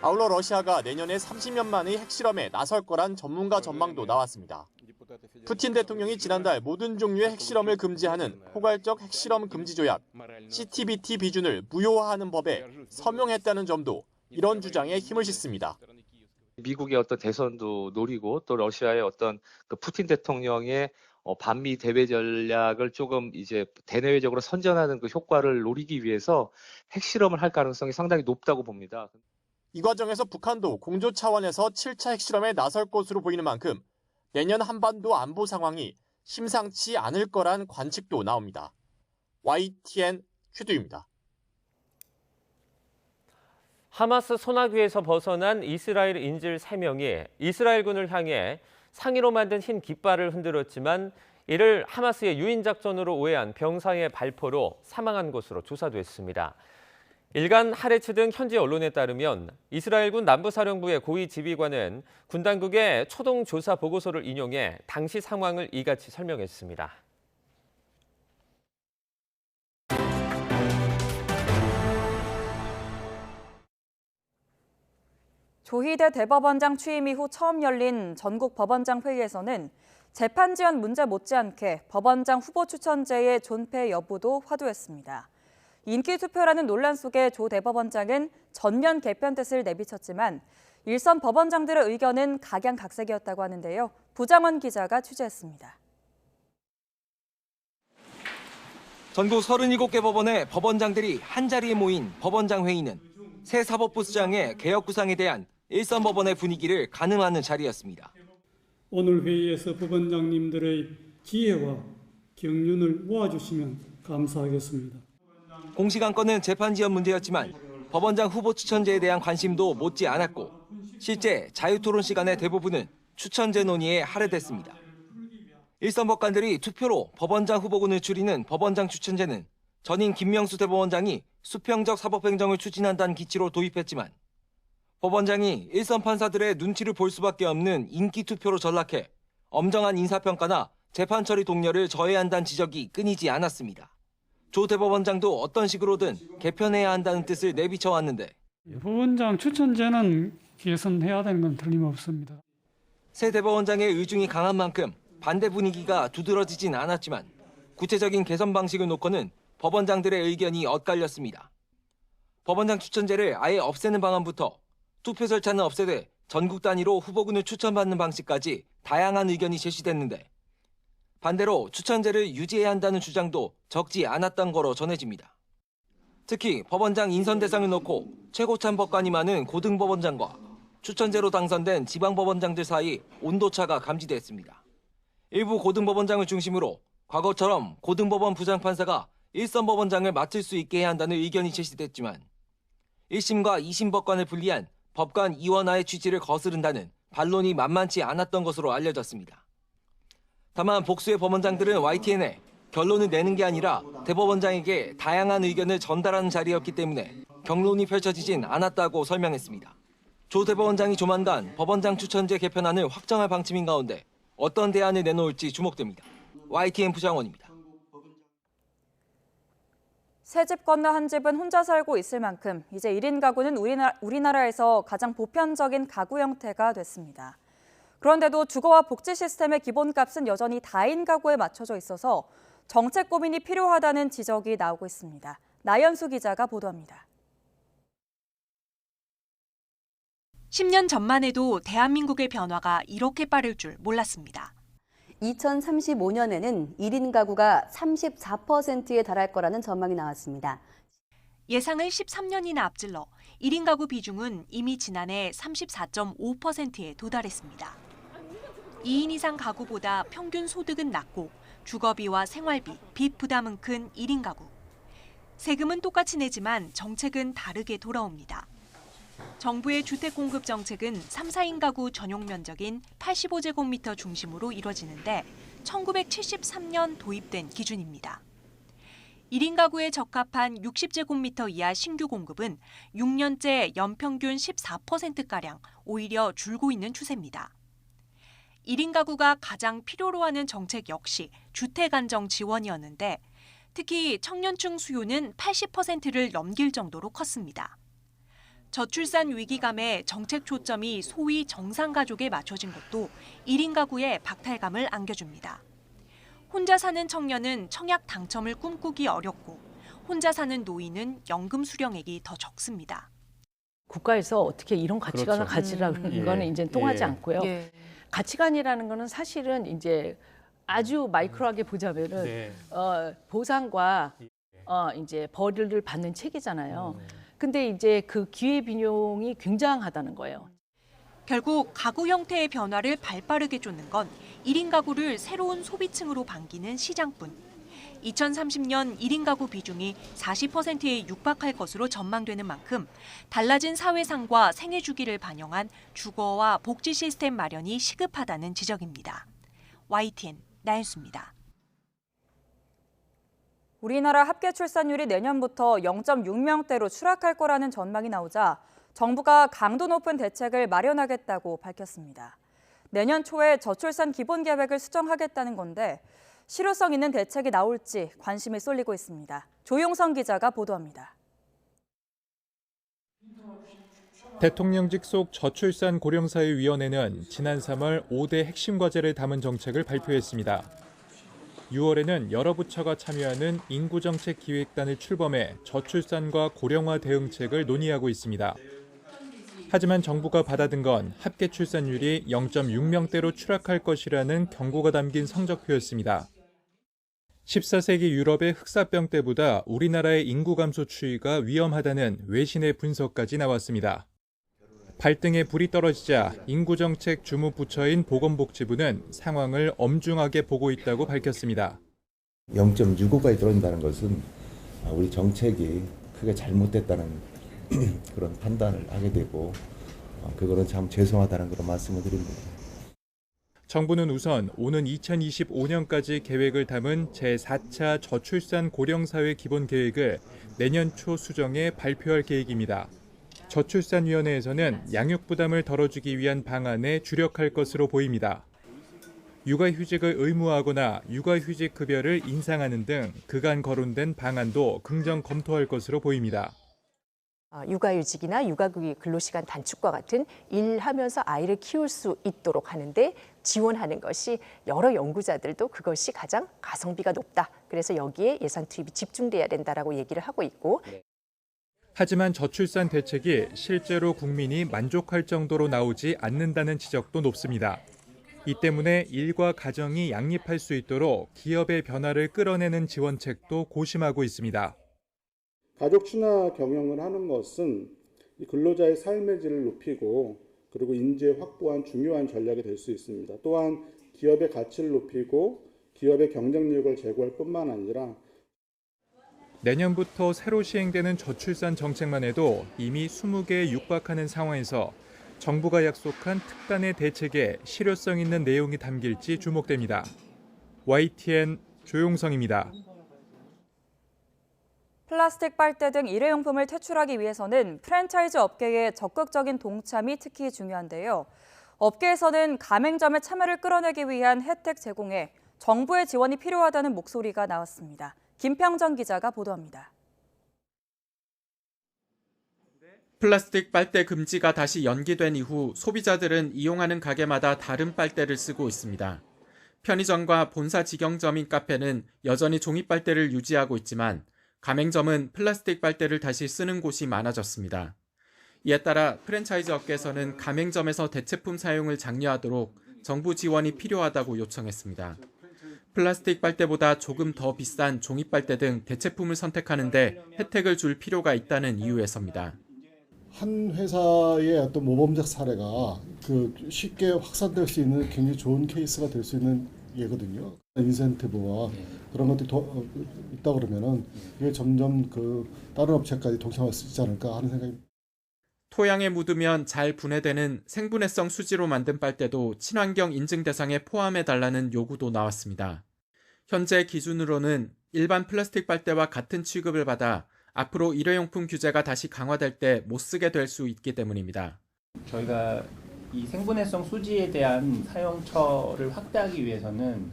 아울러 러시아가 내년에 30년 만의 핵실험에 나설 거란 전문가 전망도 나왔습니다. 푸틴 대통령이 지난달 모든 종류의 핵실험을 금지하는 포괄적 핵실험 금지 조약 CTBT 비준을 무효화하는 법에 서명했다는 점도 이런 주장에 힘을 싣습니다. 미국의 어떤 대선도 노리고 또 러시아의 어떤 그 푸틴 대통령의 반미 대외 전략을 조금 이제 대내외적으로 선전하는 그 효과를 노리기 위해서 핵실험을 할 가능성이 상당히 높다고 봅니다. 이 과정에서 북한도 공조 차원에서 7차 핵실험에 나설 것으로 보이는 만큼 내년 한반도 안보 상황이 심상치 않을 거란 관측도 나옵니다. YTN 큐두입니다. 하마스 소나귀에서 벗어난 이스라엘 인질 3명이 이스라엘군을 향해 상의로 만든 흰 깃발을 흔들었지만 이를 하마스의 유인작전으로 오해한 병사의 발포로 사망한 것으로 조사됐습니다. 일간 하레츠 등 현지 언론에 따르면 이스라엘군 남부사령부의 고위 지휘관은 군 당국의 초동 조사 보고서를 인용해 당시 상황을 이같이 설명했습니다. 조희대 대법원장 취임 이후 처음 열린 전국 법원장 회의에서는 재판 지연 문제 못지않게 법원장 후보 추천제의 존폐 여부도 화두였습니다. 인기 투표라는 논란 속에 조 대법원장은 전면 개편 뜻을 내비쳤지만 일선 법원장들의 의견은 각양각색이었다고 하는데요. 부장원 기자가 취재했습니다. 전국 37개 법원의 법원장들이 한자리에 모인 법원장 회의는 새 사법부 수장의 개혁 구상에 대한 일선 법원의 분위기를 가늠하는 자리였습니다. 오늘 회의에서 법원장님들의 지혜와 경륜을 모아주시면 감사하겠습니다. 공식 안건은 재판 지연 문제였지만 법원장 후보 추천제에 대한 관심도 못지 않았고 실제 자유토론 시간의 대부분은 추천제 논의에 할애됐습니다. 일선 법관들이 투표로 법원장 후보군을 줄이는 법원장 추천제는 전임 김명수 대법원장이 수평적 사법행정을 추진한다는 기치로 도입했지만 법원장이 일선 판사들의 눈치를 볼 수밖에 없는 인기 투표로 전락해 엄정한 인사평가나 재판 처리 동료를 저해한다는 지적이 끊이지 않았습니다. 조 대법원장도 어떤 식으로든 개편해야 한다는 뜻을 내비쳐왔는데 법원장 추천제는 개선해야 되는 건 틀림없습니다. 새 대법원장의 의중이 강한 만큼 반대 분위기가 두드러지진 않았지만 구체적인 개선 방식을 놓고는 법원장들의 의견이 엇갈렸습니다. 법원장 추천제를 아예 없애는 방안부터 투표 절차는 없애되 전국 단위로 후보군을 추천받는 방식까지 다양한 의견이 제시됐는데 반대로 추천제를 유지해야 한다는 주장도 적지 않았던 거로 전해집니다. 특히 법원장 인선 대상을 놓고 최고참 법관이 많은 고등법원장과 추천제로 당선된 지방법원장들 사이 온도차가 감지됐습니다. 일부 고등법원장을 중심으로 과거처럼 고등법원 부장판사가 일선 법원장을 맡을 수 있게 해야 한다는 의견이 제시됐지만 1심과 2심 법관을 분리한 법관 이원화의 취지를 거스른다는 반론이 만만치 않았던 것으로 알려졌습니다. 다만 복수의 법원장들은 YTN에 결론을 내는 게 아니라 대법원장에게 다양한 의견을 전달하는 자리였기 때문에 경론이 펼쳐지진 않았다고 설명했습니다. 조 대법원장이 조만간 법원장 추천제 개편안을 확정할 방침인 가운데 어떤 대안을 내놓을지 주목됩니다. YTN 부장원입니다. 새 집 건너 한 집은 혼자 살고 있을 만큼 이제 1인 가구는 우리나라에서 가장 보편적인 가구 형태가 됐습니다. 그런데도 주거와 복지 시스템의 기본값은 여전히 다인 가구에 맞춰져 있어서 정책 고민이 필요하다는 지적이 나오고 있습니다. 나연수 기자가 보도합니다. 10년 전만 해도 대한민국의 변화가 이렇게 빠를 줄 몰랐습니다. 2035년에는 1인 가구가 34%에 달할 거라는 전망이 나왔습니다. 예상을 13년이나 앞질러 1인 가구 비중은 이미 지난해 34.5%에 도달했습니다. 2인 이상 가구보다 평균 소득은 낮고 주거비와 생활비, 빚 부담은 큰 1인 가구. 세금은 똑같이 내지만 정책은 다르게 돌아옵니다. 정부의 주택 공급 정책은 3, 4인 가구 전용 면적인 85제곱미터 중심으로 이뤄지는데 1973년 도입된 기준입니다. 1인 가구에 적합한 60제곱미터 이하 신규 공급은 6년째 연평균 14%가량 오히려 줄고 있는 추세입니다. 1인 가구가 가장 필요로 하는 정책 역시 주택 안정 지원이었는데 특히 청년층 수요는 80%를 넘길 정도로 컸습니다. 저출산 위기감에 정책 초점이 소위 정상가족에 맞춰진 것도 1인 가구에 박탈감을 안겨줍니다. 혼자 사는 청년은 청약 당첨을 꿈꾸기 어렵고 혼자 사는 노인은 연금 수령액이 더 적습니다. 국가에서 어떻게 이런 가치관을 그렇죠. 가지라는 거는 이제 통하지 않고요. 예. 가치관이라는 거는 사실은 이제 아주 마이크로하게 보자면은 네. 보상과 이제 벌을 받는 책이잖아요. 근데 이제 그 기회비용이 굉장하다는 거예요. 결국 가구 형태의 변화를 발빠르게 쫓는 건 1인 가구를 새로운 소비층으로 반기는 시장뿐. 2030년 1인 가구 비중이 40%에 육박할 것으로 전망되는 만큼 달라진 사회상과 생애 주기를 반영한 주거와 복지 시스템 마련이 시급하다는 지적입니다. YTN 나연수입니다. 우리나라 합계 출산율이 내년부터 0.6명대로 추락할 거라는 전망이 나오자 정부가 강도 높은 대책을 마련하겠다고 밝혔습니다. 내년 초에 저출산 기본계획을 수정하겠다는 건데 실효성 있는 대책이 나올지 관심이 쏠리고 있습니다. 조용성 기자가 보도합니다. 대통령직 속 저출산 고령사회위원회는 지난 3월 5대 핵심 과제를 담은 정책을 발표했습니다. 6월에는 여러 부처가 참여하는 인구정책기획단을 출범해 저출산과 고령화 대응책을 논의하고 있습니다. 하지만 정부가 받아든 건 합계 출산율이 0.6명대로 추락할 것이라는 경고가 담긴 성적표였습니다. 14세기 유럽의 흑사병 때보다 우리나라의 인구 감소 추이가 위험하다는 외신의 분석까지 나왔습니다. 발등에 불이 떨어지자 인구정책 주무부처인 보건복지부는 상황을 엄중하게 보고 있다고 밝혔습니다. 0.65까지 떨어진다는 것은 우리 정책이 크게 잘못됐다는 그런 판단을 하게 되고 그거는 참 죄송하다는 그런 말씀을 드립니다. 정부는 우선 오는 2025년까지 계획을 담은 제4차 저출산 고령사회 기본계획을 내년 초 수정해 발표할 계획입니다. 저출산위원회에서는 양육 부담을 덜어주기 위한 방안에 주력할 것으로 보입니다. 육아휴직을 의무화하거나 육아휴직 급여를 인상하는 등 그간 거론된 방안도 긍정 검토할 것으로 보입니다. 육아휴직이나 육아 근로시간 단축과 같은 일하면서 아이를 키울 수 있도록 하는데 지원하는 것이 여러 연구자들도 그것이 가장 가성비가 높다. 그래서 여기에 예산 투입이 집중돼야 된다라고 얘기를 하고 있고. 하지만 저출산 대책이 실제로 국민이 만족할 정도로 나오지 않는다는 지적도 높습니다. 이 때문에 일과 가정이 양립할 수 있도록 기업의 변화를 끌어내는 지원책도 고심하고 있습니다. 가족 친화 경영을 하는 것은 근로자의 삶의 질을 높이고 그리고 인재 확보한 중요한 전략이 될 수 있습니다. 또한 기업의 가치를 높이고 기업의 경쟁력을 제고할 뿐만 아니라 내년부터 새로 시행되는 저출산 정책만 해도 이미 20개에 육박하는 상황에서 정부가 약속한 특단의 대책에 실효성 있는 내용이 담길지 주목됩니다. YTN 조용성입니다. 플라스틱 빨대 등 일회용품을 퇴출하기 위해서는 프랜차이즈 업계의 적극적인 동참이 특히 중요한데요. 업계에서는 가맹점의 참여를 끌어내기 위한 혜택 제공에 정부의 지원이 필요하다는 목소리가 나왔습니다. 김평정 기자가 보도합니다. 플라스틱 빨대 금지가 다시 연기된 이후 소비자들은 이용하는 가게마다 다른 빨대를 쓰고 있습니다. 편의점과 본사 직영점인 카페는 여전히 종이 빨대를 유지하고 있지만 가맹점은 플라스틱 빨대를 다시 쓰는 곳이 많아졌습니다. 이에 따라 프랜차이즈 업계에서는 가맹점에서 대체품 사용을 장려하도록 정부 지원이 필요하다고 요청했습니다. 플라스틱 빨대보다 조금 더 비싼 종이 빨대 등 대체품을 선택하는데 혜택을 줄 필요가 있다는 이유에서입니다. 한 회사의 어떤 모범적 사례가 쉽게 확산될 수 있는 굉장히 좋은 케이스가 될 수 있는 예거든요. 인센티브와 그런 것들이 있다 그러면은 이게 점점 다른 업체까지 동참할 수 있지 않을까 하는 생각입니다. 토양에 묻으면 잘 분해되는 생분해성 수지로 만든 빨대도 친환경 인증 대상에 포함해달라는 요구도 나왔습니다. 현재 기준으로는 일반 플라스틱 빨대와 같은 취급을 받아 앞으로 일회용품 규제가 다시 강화될 때 못 쓰게 될 수 있기 때문입니다. 저희가 이 생분해성 수지에 대한 사용처를 확대하기 위해서는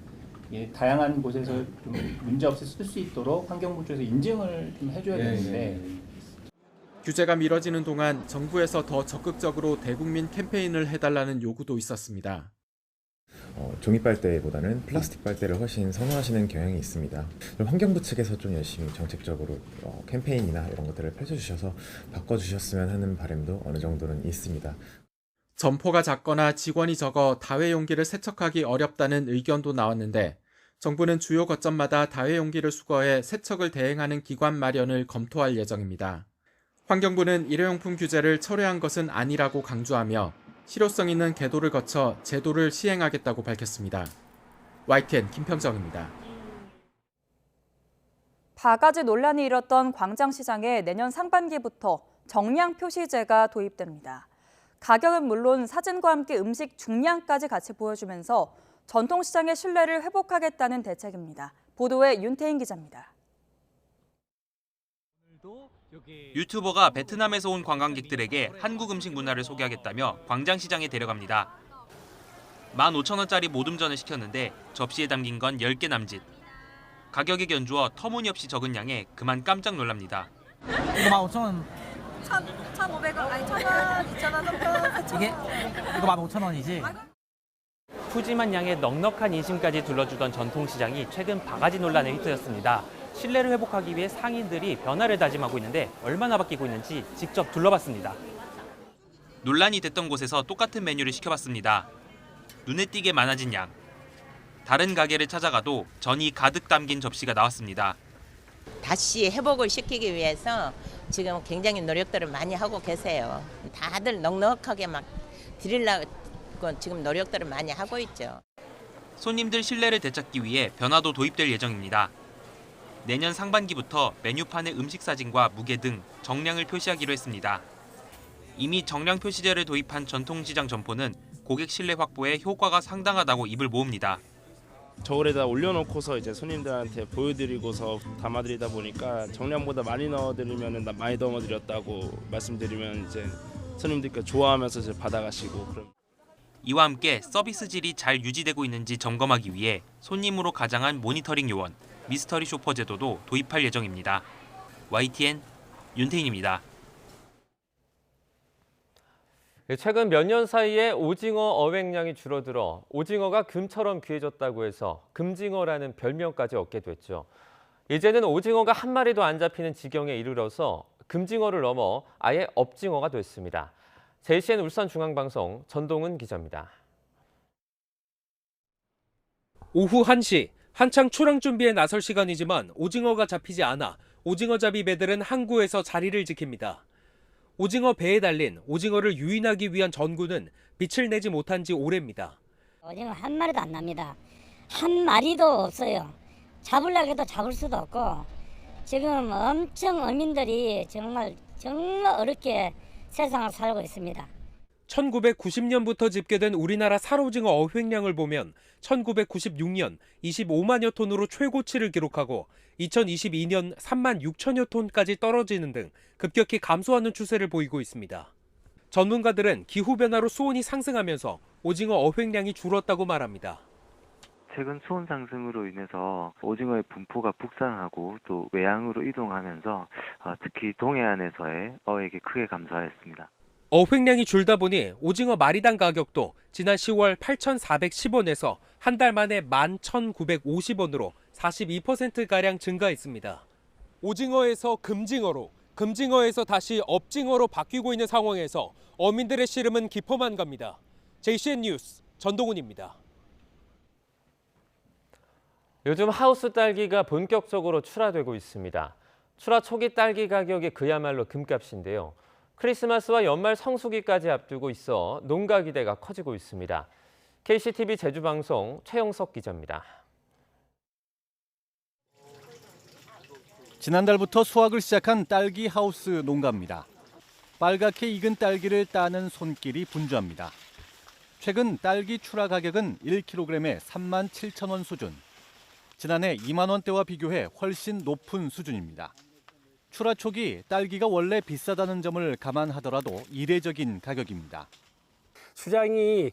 다양한 곳에서 좀 문제없이 쓸 수 있도록 환경부 쪽에서 인증을 좀 해줘야 되는데 규제가 미뤄지는 동안 정부에서 더 적극적으로 대국민 캠페인을 해달라는 요구도 있었습니다. 종이 빨대보다는 플라스틱 빨대를 훨씬 선호하시는 경향이 있습니다. 환경부 측에서 좀 열심히 정책적으로 캠페인이나 이런 것들을 펼쳐주셔서 바꿔주셨으면 하는 바람도 어느 정도는 있습니다. 점포가 작거나 직원이 적어 다회용기를 세척하기 어렵다는 의견도 나왔는데 정부는 주요 거점마다 다회용기를 수거해 세척을 대행하는 기관 마련을 검토할 예정입니다. 환경부는 일회용품 규제를 철회한 것은 아니라고 강조하며 실효성 있는 계도를 거쳐 제도를 시행하겠다고 밝혔습니다. YTN 김평정입니다. 바가지 논란이 일었던 광장시장에 내년 상반기부터 정량 표시제가 도입됩니다. 가격은 물론 사진과 함께 음식 중량까지 같이 보여주면서 전통시장의 신뢰를 회복하겠다는 대책입니다. 보도에 윤태인 기자입니다. 유튜버가 베트남에서 온 관광객들에게 한국 음식 문화를 소개하겠다며 광장시장에 데려갑니다. 15,000원짜리 모듬전을 시켰는데 접시에 담긴 건 10개 남짓. 가격에 견주어 터무니없이 적은 양에 그만 깜짝 놀랍니다. 이거 15,000원. 1,500원, 아니 1,000원, 2,000원 정도. 이거 15,000원이지? 푸짐한 양에 넉넉한 인심까지 둘러주던 전통시장이 최근 바가지 논란에 휩싸였습니다. 신뢰를 회복하기 위해 상인들이 변화를 다짐하고 있는데 얼마나 바뀌고 있는지 직접 둘러봤습니다. 논란이 됐던 곳에서 똑같은 메뉴를 시켜봤습니다. 눈에 띄게 많아진 양. 다른 가게를 찾아가도 전이 가득 담긴 접시가 나왔습니다. 다시 회복을 시키기 위해서 지금 굉장히 노력들을 많이 하고 계세요. 다들 넉넉하게 막 드리려고 지금 노력들을 많이 하고 있죠. 손님들 신뢰를 되찾기 위해 변화도 도입될 예정입니다. 내년 상반기부터 메뉴판에 음식 사진과 무게 등 정량을 표시하기로 했습니다. 이미 정량 표시제를 도입한 전통시장 점포는 고객 신뢰 확보에 효과가 상당하다고 입을 모읍니다. 저울에다 올려놓고서 이제 손님들한테 보여드리고서 담아드리다 보니까 정량보다 많이 넣어드리면 많이 넣어드렸다고 말씀드리면 이제 손님들께 좋아하면서 이제 받아가시고 그럼. 이와 함께 서비스 질이 잘 유지되고 있는지 점검하기 위해 손님으로 가장한 모니터링 요원, 미스터리 쇼퍼 제도도 도입할 예정입니다. YTN 윤태인입니다. 최근 몇 년 사이에 오징어 어획량이 줄어들어 오징어가 금처럼 귀해졌다고 해서 금징어라는 별명까지 얻게 됐죠. 이제는 오징어가 한 마리도 안 잡히는 지경에 이르러서 금징어를 넘어 아예 업징어가 됐습니다. JCN 울산중앙방송 전동은 기자입니다. 오후 1시, 한창 출항 준비에 나설 시간이지만 오징어가 잡히지 않아 오징어잡이 배들은 항구에서 자리를 지킵니다. 오징어 배에 달린 오징어를 유인하기 위한 전구는 빛을 내지 못한 지 오래입니다. 오징어 한 마리도 안 납니다. 한 마리도 없어요. 잡으려고 해도 잡을 수도 없고 지금 엄청 어민들이 정말 어렵게 세상을 살고 있습니다. 1990년부터 집계된 우리나라 살오징어 어획량을 보면 1996년 25만여 톤으로 최고치를 기록하고 2022년 3만 6천여 톤까지 떨어지는 등 급격히 감소하는 추세를 보이고 있습니다. 전문가들은 기후변화로 수온이 상승하면서 오징어 어획량이 줄었다고 말합니다. 최근 수온 상승으로 인해서 오징어의 분포가 북상하고 또 외양으로 이동하면서 특히 동해안에서의 어획이 크게 감소하였습니다. 어획량이 줄다 보니 오징어 마리당 가격도 지난 10월 8,410원에서 한 달 만에 11,950원으로 42%가량 증가했습니다. 오징어에서 금징어로, 금징어에서 다시 업징어로 바뀌고 있는 상황에서 어민들의 씨름은 깊어만 갑니다. JCN 뉴스 전동훈입니다. 요즘 하우스 딸기가 본격적으로 출하되고 있습니다. 출하 초기 딸기 가격이 그야말로 금값인데요. 크리스마스와 연말 성수기까지 앞두고 있어 농가 기대가 커지고 있습니다. KCTV 제주방송 최영석 기자입니다. 지난달부터 수확을 시작한 딸기 하우스 농가입니다. 빨갛게 익은 딸기를 따는 손길이 분주합니다. 최근 딸기 출하 가격은 1kg에 37,000원 수준. 지난해 2만 원대와 비교해 훨씬 높은 수준입니다. 출하 초기 딸기가 원래 비싸다는 점을 감안하더라도 이례적인 가격입니다. 수량이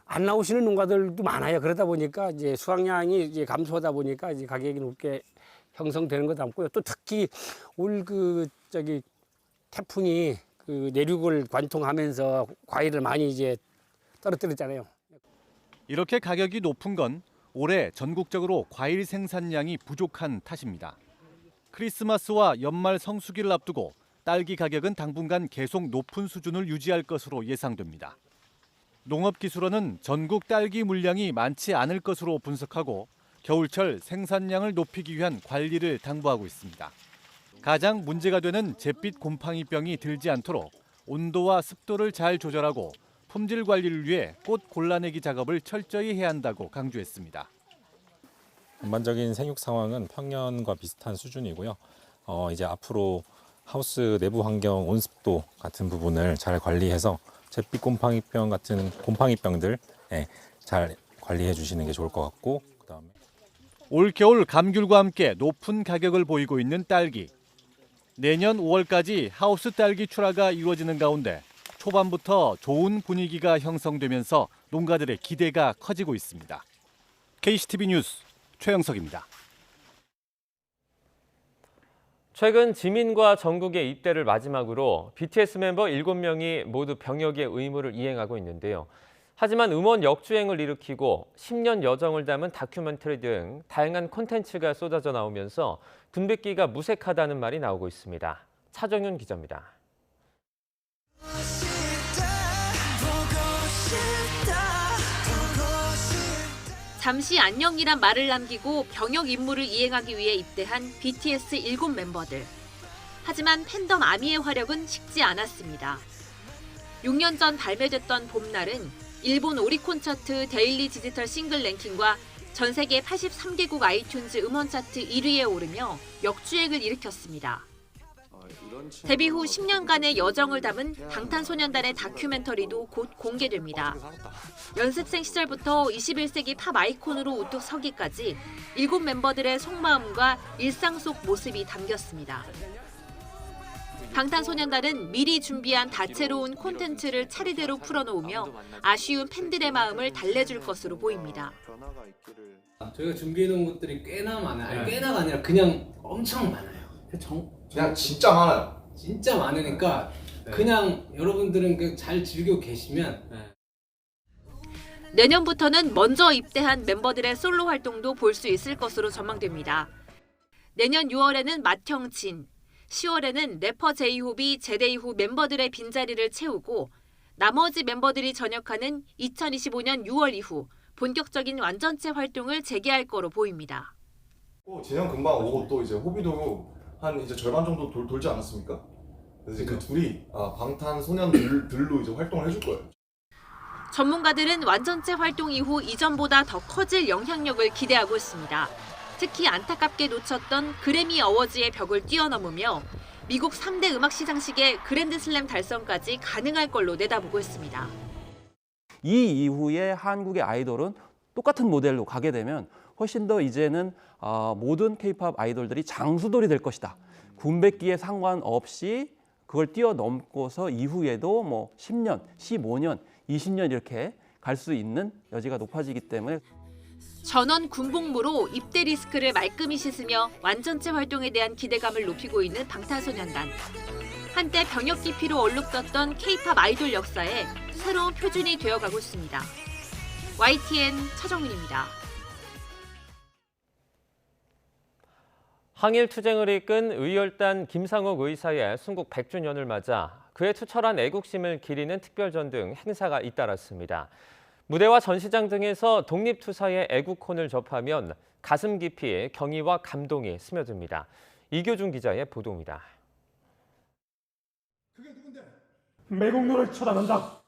안 나오시는 농가들도 많아요. 그러다 보니까 이제 수확량이 이제 감소하다 보니까 이제 가격이 높게 형성되는 것 같고요. 또 특히 올 태풍이 내륙을 관통하면서 과일을 많이 이제 떨어뜨렸잖아요. 이렇게 가격이 높은 건 올해 전국적으로 과일 생산량이 부족한 탓입니다. 크리스마스와 연말 성수기를 앞두고 딸기 가격은 당분간 계속 높은 수준을 유지할 것으로 예상됩니다. 농업기술원은 전국 딸기 물량이 많지 않을 것으로 분석하고 겨울철 생산량을 높이기 위한 관리를 당부하고 있습니다. 가장 문제가 되는 잿빛 곰팡이병이 들지 않도록 온도와 습도를 잘 조절하고 품질 관리를 위해 꽃 골라내기 작업을 철저히 해야 한다고 강조했습니다. 전반적인 생육 상황은 평년과 비슷한 수준이고요. 이제 앞으로 하우스 내부 환경 온습도 같은 부분을 잘 관리해서 잿빛 곰팡이병 같은 곰팡이병들 잘 관리해 주시는 게 좋을 것 같고, 그다음에 올겨울 감귤과 함께 높은 가격을 보이고 있는 딸기. 내년 5월까지 하우스 딸기 출하가 이루어지는 가운데 초반부터 좋은 분위기가 형성되면서 농가들의 기대가 커지고 있습니다. KCTV 뉴스 최영석입니다. 최근 지민과 정국의 입대를 마지막으로 BTS 멤버 7명이 모두 병역의 의무를 이행하고 있는데요. 하지만 음원 역주행을 일으키고 10년 여정을 담은 다큐멘터리 등 다양한 콘텐츠가 쏟아져 나오면서 군백기가 무색하다는 말이 나오고 있습니다. 차정윤 기자입니다. 잠시 안녕이란 말을 남기고 병역 임무를 이행하기 위해 입대한 BTS 7 멤버들. 하지만 팬덤 아미의 화력은 식지 않았습니다. 6년 전 발매됐던 봄날은 일본 오리콘 차트 데일리 디지털 싱글 랭킹과 전 세계 83개국 아이튠즈 음원 차트 1위에 오르며 역주행을 일으켰습니다. 데뷔 후 10년간의 여정을 담은 방탄소년단의 다큐멘터리도 곧 공개됩니다. 연습생 시절부터 21세기 팝 아이콘으로 우뚝 서기까지 7 멤버들의 속마음과 일상 속 모습이 담겼습니다. 방탄소년단은 미리 준비한 다채로운 콘텐츠를 차례대로 풀어놓으며 아쉬운 팬들의 마음을 달래줄 것으로 보입니다. 저희가 준비해놓은 것들이 꽤나 많아요. 꽤나가 아니라 그냥 엄청 많아요. 그냥 진짜 많아요. 진짜 많으니까 그냥 여러분들은 잘 즐기고 계시면 내년부터는 먼저 입대한 멤버들의 솔로 활동도 볼 수 있을 것으로 전망됩니다. 내년 6월에는 맏형진, 10월에는 래퍼 제이홉이 제대 이후 멤버들의 빈자리를 채우고 나머지 멤버들이 전역하는 2025년 6월 이후 본격적인 완전체 활동을 재개할 거로 보입니다. 진영 금방 오고 또 이제 호비도 한 이제 절반 정도 돌지 않았습니까? 그래서 그 둘이 방탄소년들로 이제 활동을 해줄 거예요. 전문가들은 완전체 활동 이후 이전보다 더 커질 영향력을 기대하고 있습니다. 특히 안타깝게 놓쳤던 그래미 어워즈의 벽을 뛰어넘으며 미국 3대 음악 시상식의 그랜드슬램 달성까지 가능할 걸로 내다보고 있습니다. 이 이후에 한국의 아이돌은 똑같은 모델로 가게 되면 훨씬 더 이제는 모든 K-팝 아이돌들이 장수돌이 될 것이다. 군백기에 상관없이 그걸 뛰어넘고서 이후에도 뭐 10년, 15년, 20년 이렇게 갈 수 있는 여지가 높아지기 때문에 전원 군복무로 입대 리스크를 말끔히 씻으며 완전체 활동에 대한 기대감을 높이고 있는 방탄소년단. 한때 병역 기피로 얼룩졌던 K-팝 아이돌 역사에 새로운 표준이 되어가고 있습니다. YTN 차정윤입니다. 항일 투쟁을 이끈 의열단 김상옥 의사의 순국 100주년을 맞아 그의 투철한 애국심을 기리는 특별전 등 행사가 잇따랐습니다. 무대와 전시장 등에서 독립투사의 애국혼을 접하면 가슴 깊이 경의와 감동이 스며듭니다. 이교준 기자의 보도입니다. 매국노를 쳐다본다.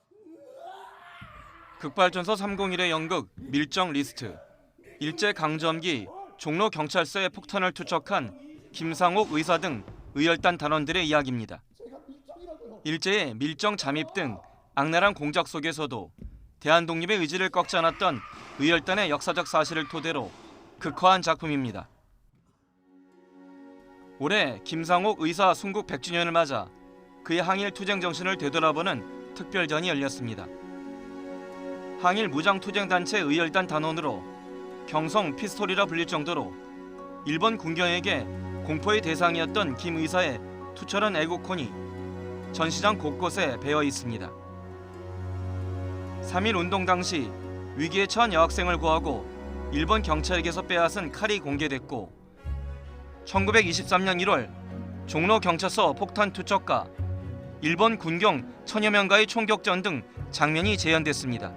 극발전소 301의 연극 밀정 리스트. 일제강점기 종로 경찰서에 폭탄을 투척한 김상옥 의사 등 의열단 단원들의 이야기입니다. 일제의 밀정 잠입 등 악랄한 공작 속에서도 대한독립의 의지를 꺾지 않았던 의열단의 역사적 사실을 토대로 극화한 작품입니다. 올해 김상옥 의사 순국 100주년을 맞아 그의 항일 투쟁 정신을 되돌아보는 특별전이 열렸습니다. 항일 무장투쟁단체 의열단 단원으로 경성 피스톨이라 불릴 정도로 일본 군경에게 공포의 대상이었던 김 의사의 투철한 애국혼이 전시장 곳곳에 배어 있습니다. 3.1 운동 당시 위기에 처한 여학생을 구하고 일본 경찰에게서 빼앗은 칼이 공개됐고 1923년 1월 종로 경찰서 폭탄 투척과 일본 군경 천여 명과의 총격전 등 장면이 재현됐습니다.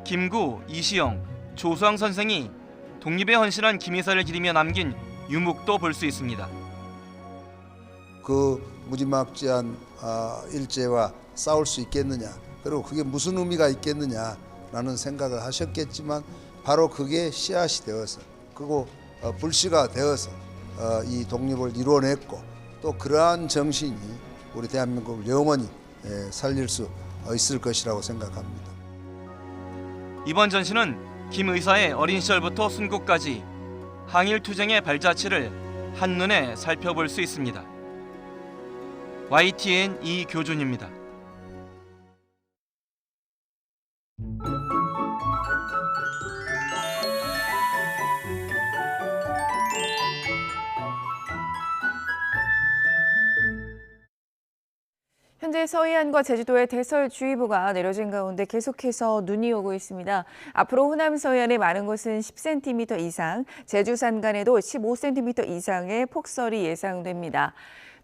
김구, 이시영, 조수왕 선생이 독립에 헌신한 김 의사를 기리며 남긴 유묵도 볼 수 있습니다. 그 무지막지한 일제와 싸울 수 있겠느냐, 그리고 그게 무슨 의미가 있겠느냐라는 생각을 하셨겠지만 바로 그게 씨앗이 되어서 그리고 불씨가 되어서 이 독립을 이루어냈고 또 그러한 정신이 우리 대한민국을 영원히 살릴 수 있을 것이라고 생각합니다. 이번 전시는 김 의사의 어린 시절부터 순국까지 항일 투쟁의 발자취를 한눈에 살펴볼 수 있습니다. YTN 이교준입니다. 현재 서해안과 제주도에 대설주의보가 내려진 가운데 계속해서 눈이 오고 있습니다. 앞으로 호남 서해안에 많은 곳은 10cm 이상, 제주 산간에도 15cm 이상의 폭설이 예상됩니다.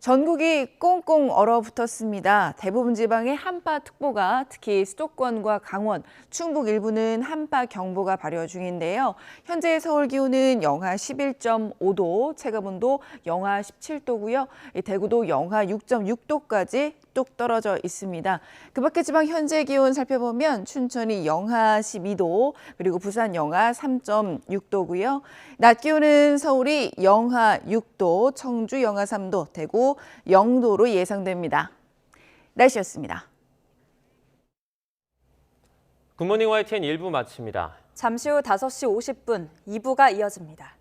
전국이 꽁꽁 얼어붙었습니다. 대부분 지방에 한파특보가, 특히 수도권과 강원, 충북 일부는 한파경보가 발효 중인데요. 현재 서울 기온은 영하 11.5도, 체감온도 영하 17도고요. 대구도 영하 6.6도까지 뚝 떨어져 있습니다. 그 밖의 지방 현재 기온 살펴보면 춘천이 영하 12도, 그리고 부산 영하 3.6도고요. 낮 기온은 서울이 영하 6도, 청주 영하 3도, 대구 0도로 예상됩니다. 날씨였습니다. 굿모닝 YTN 1부 마칩니다. 잠시 후 5시 50분 2부가 이어집니다.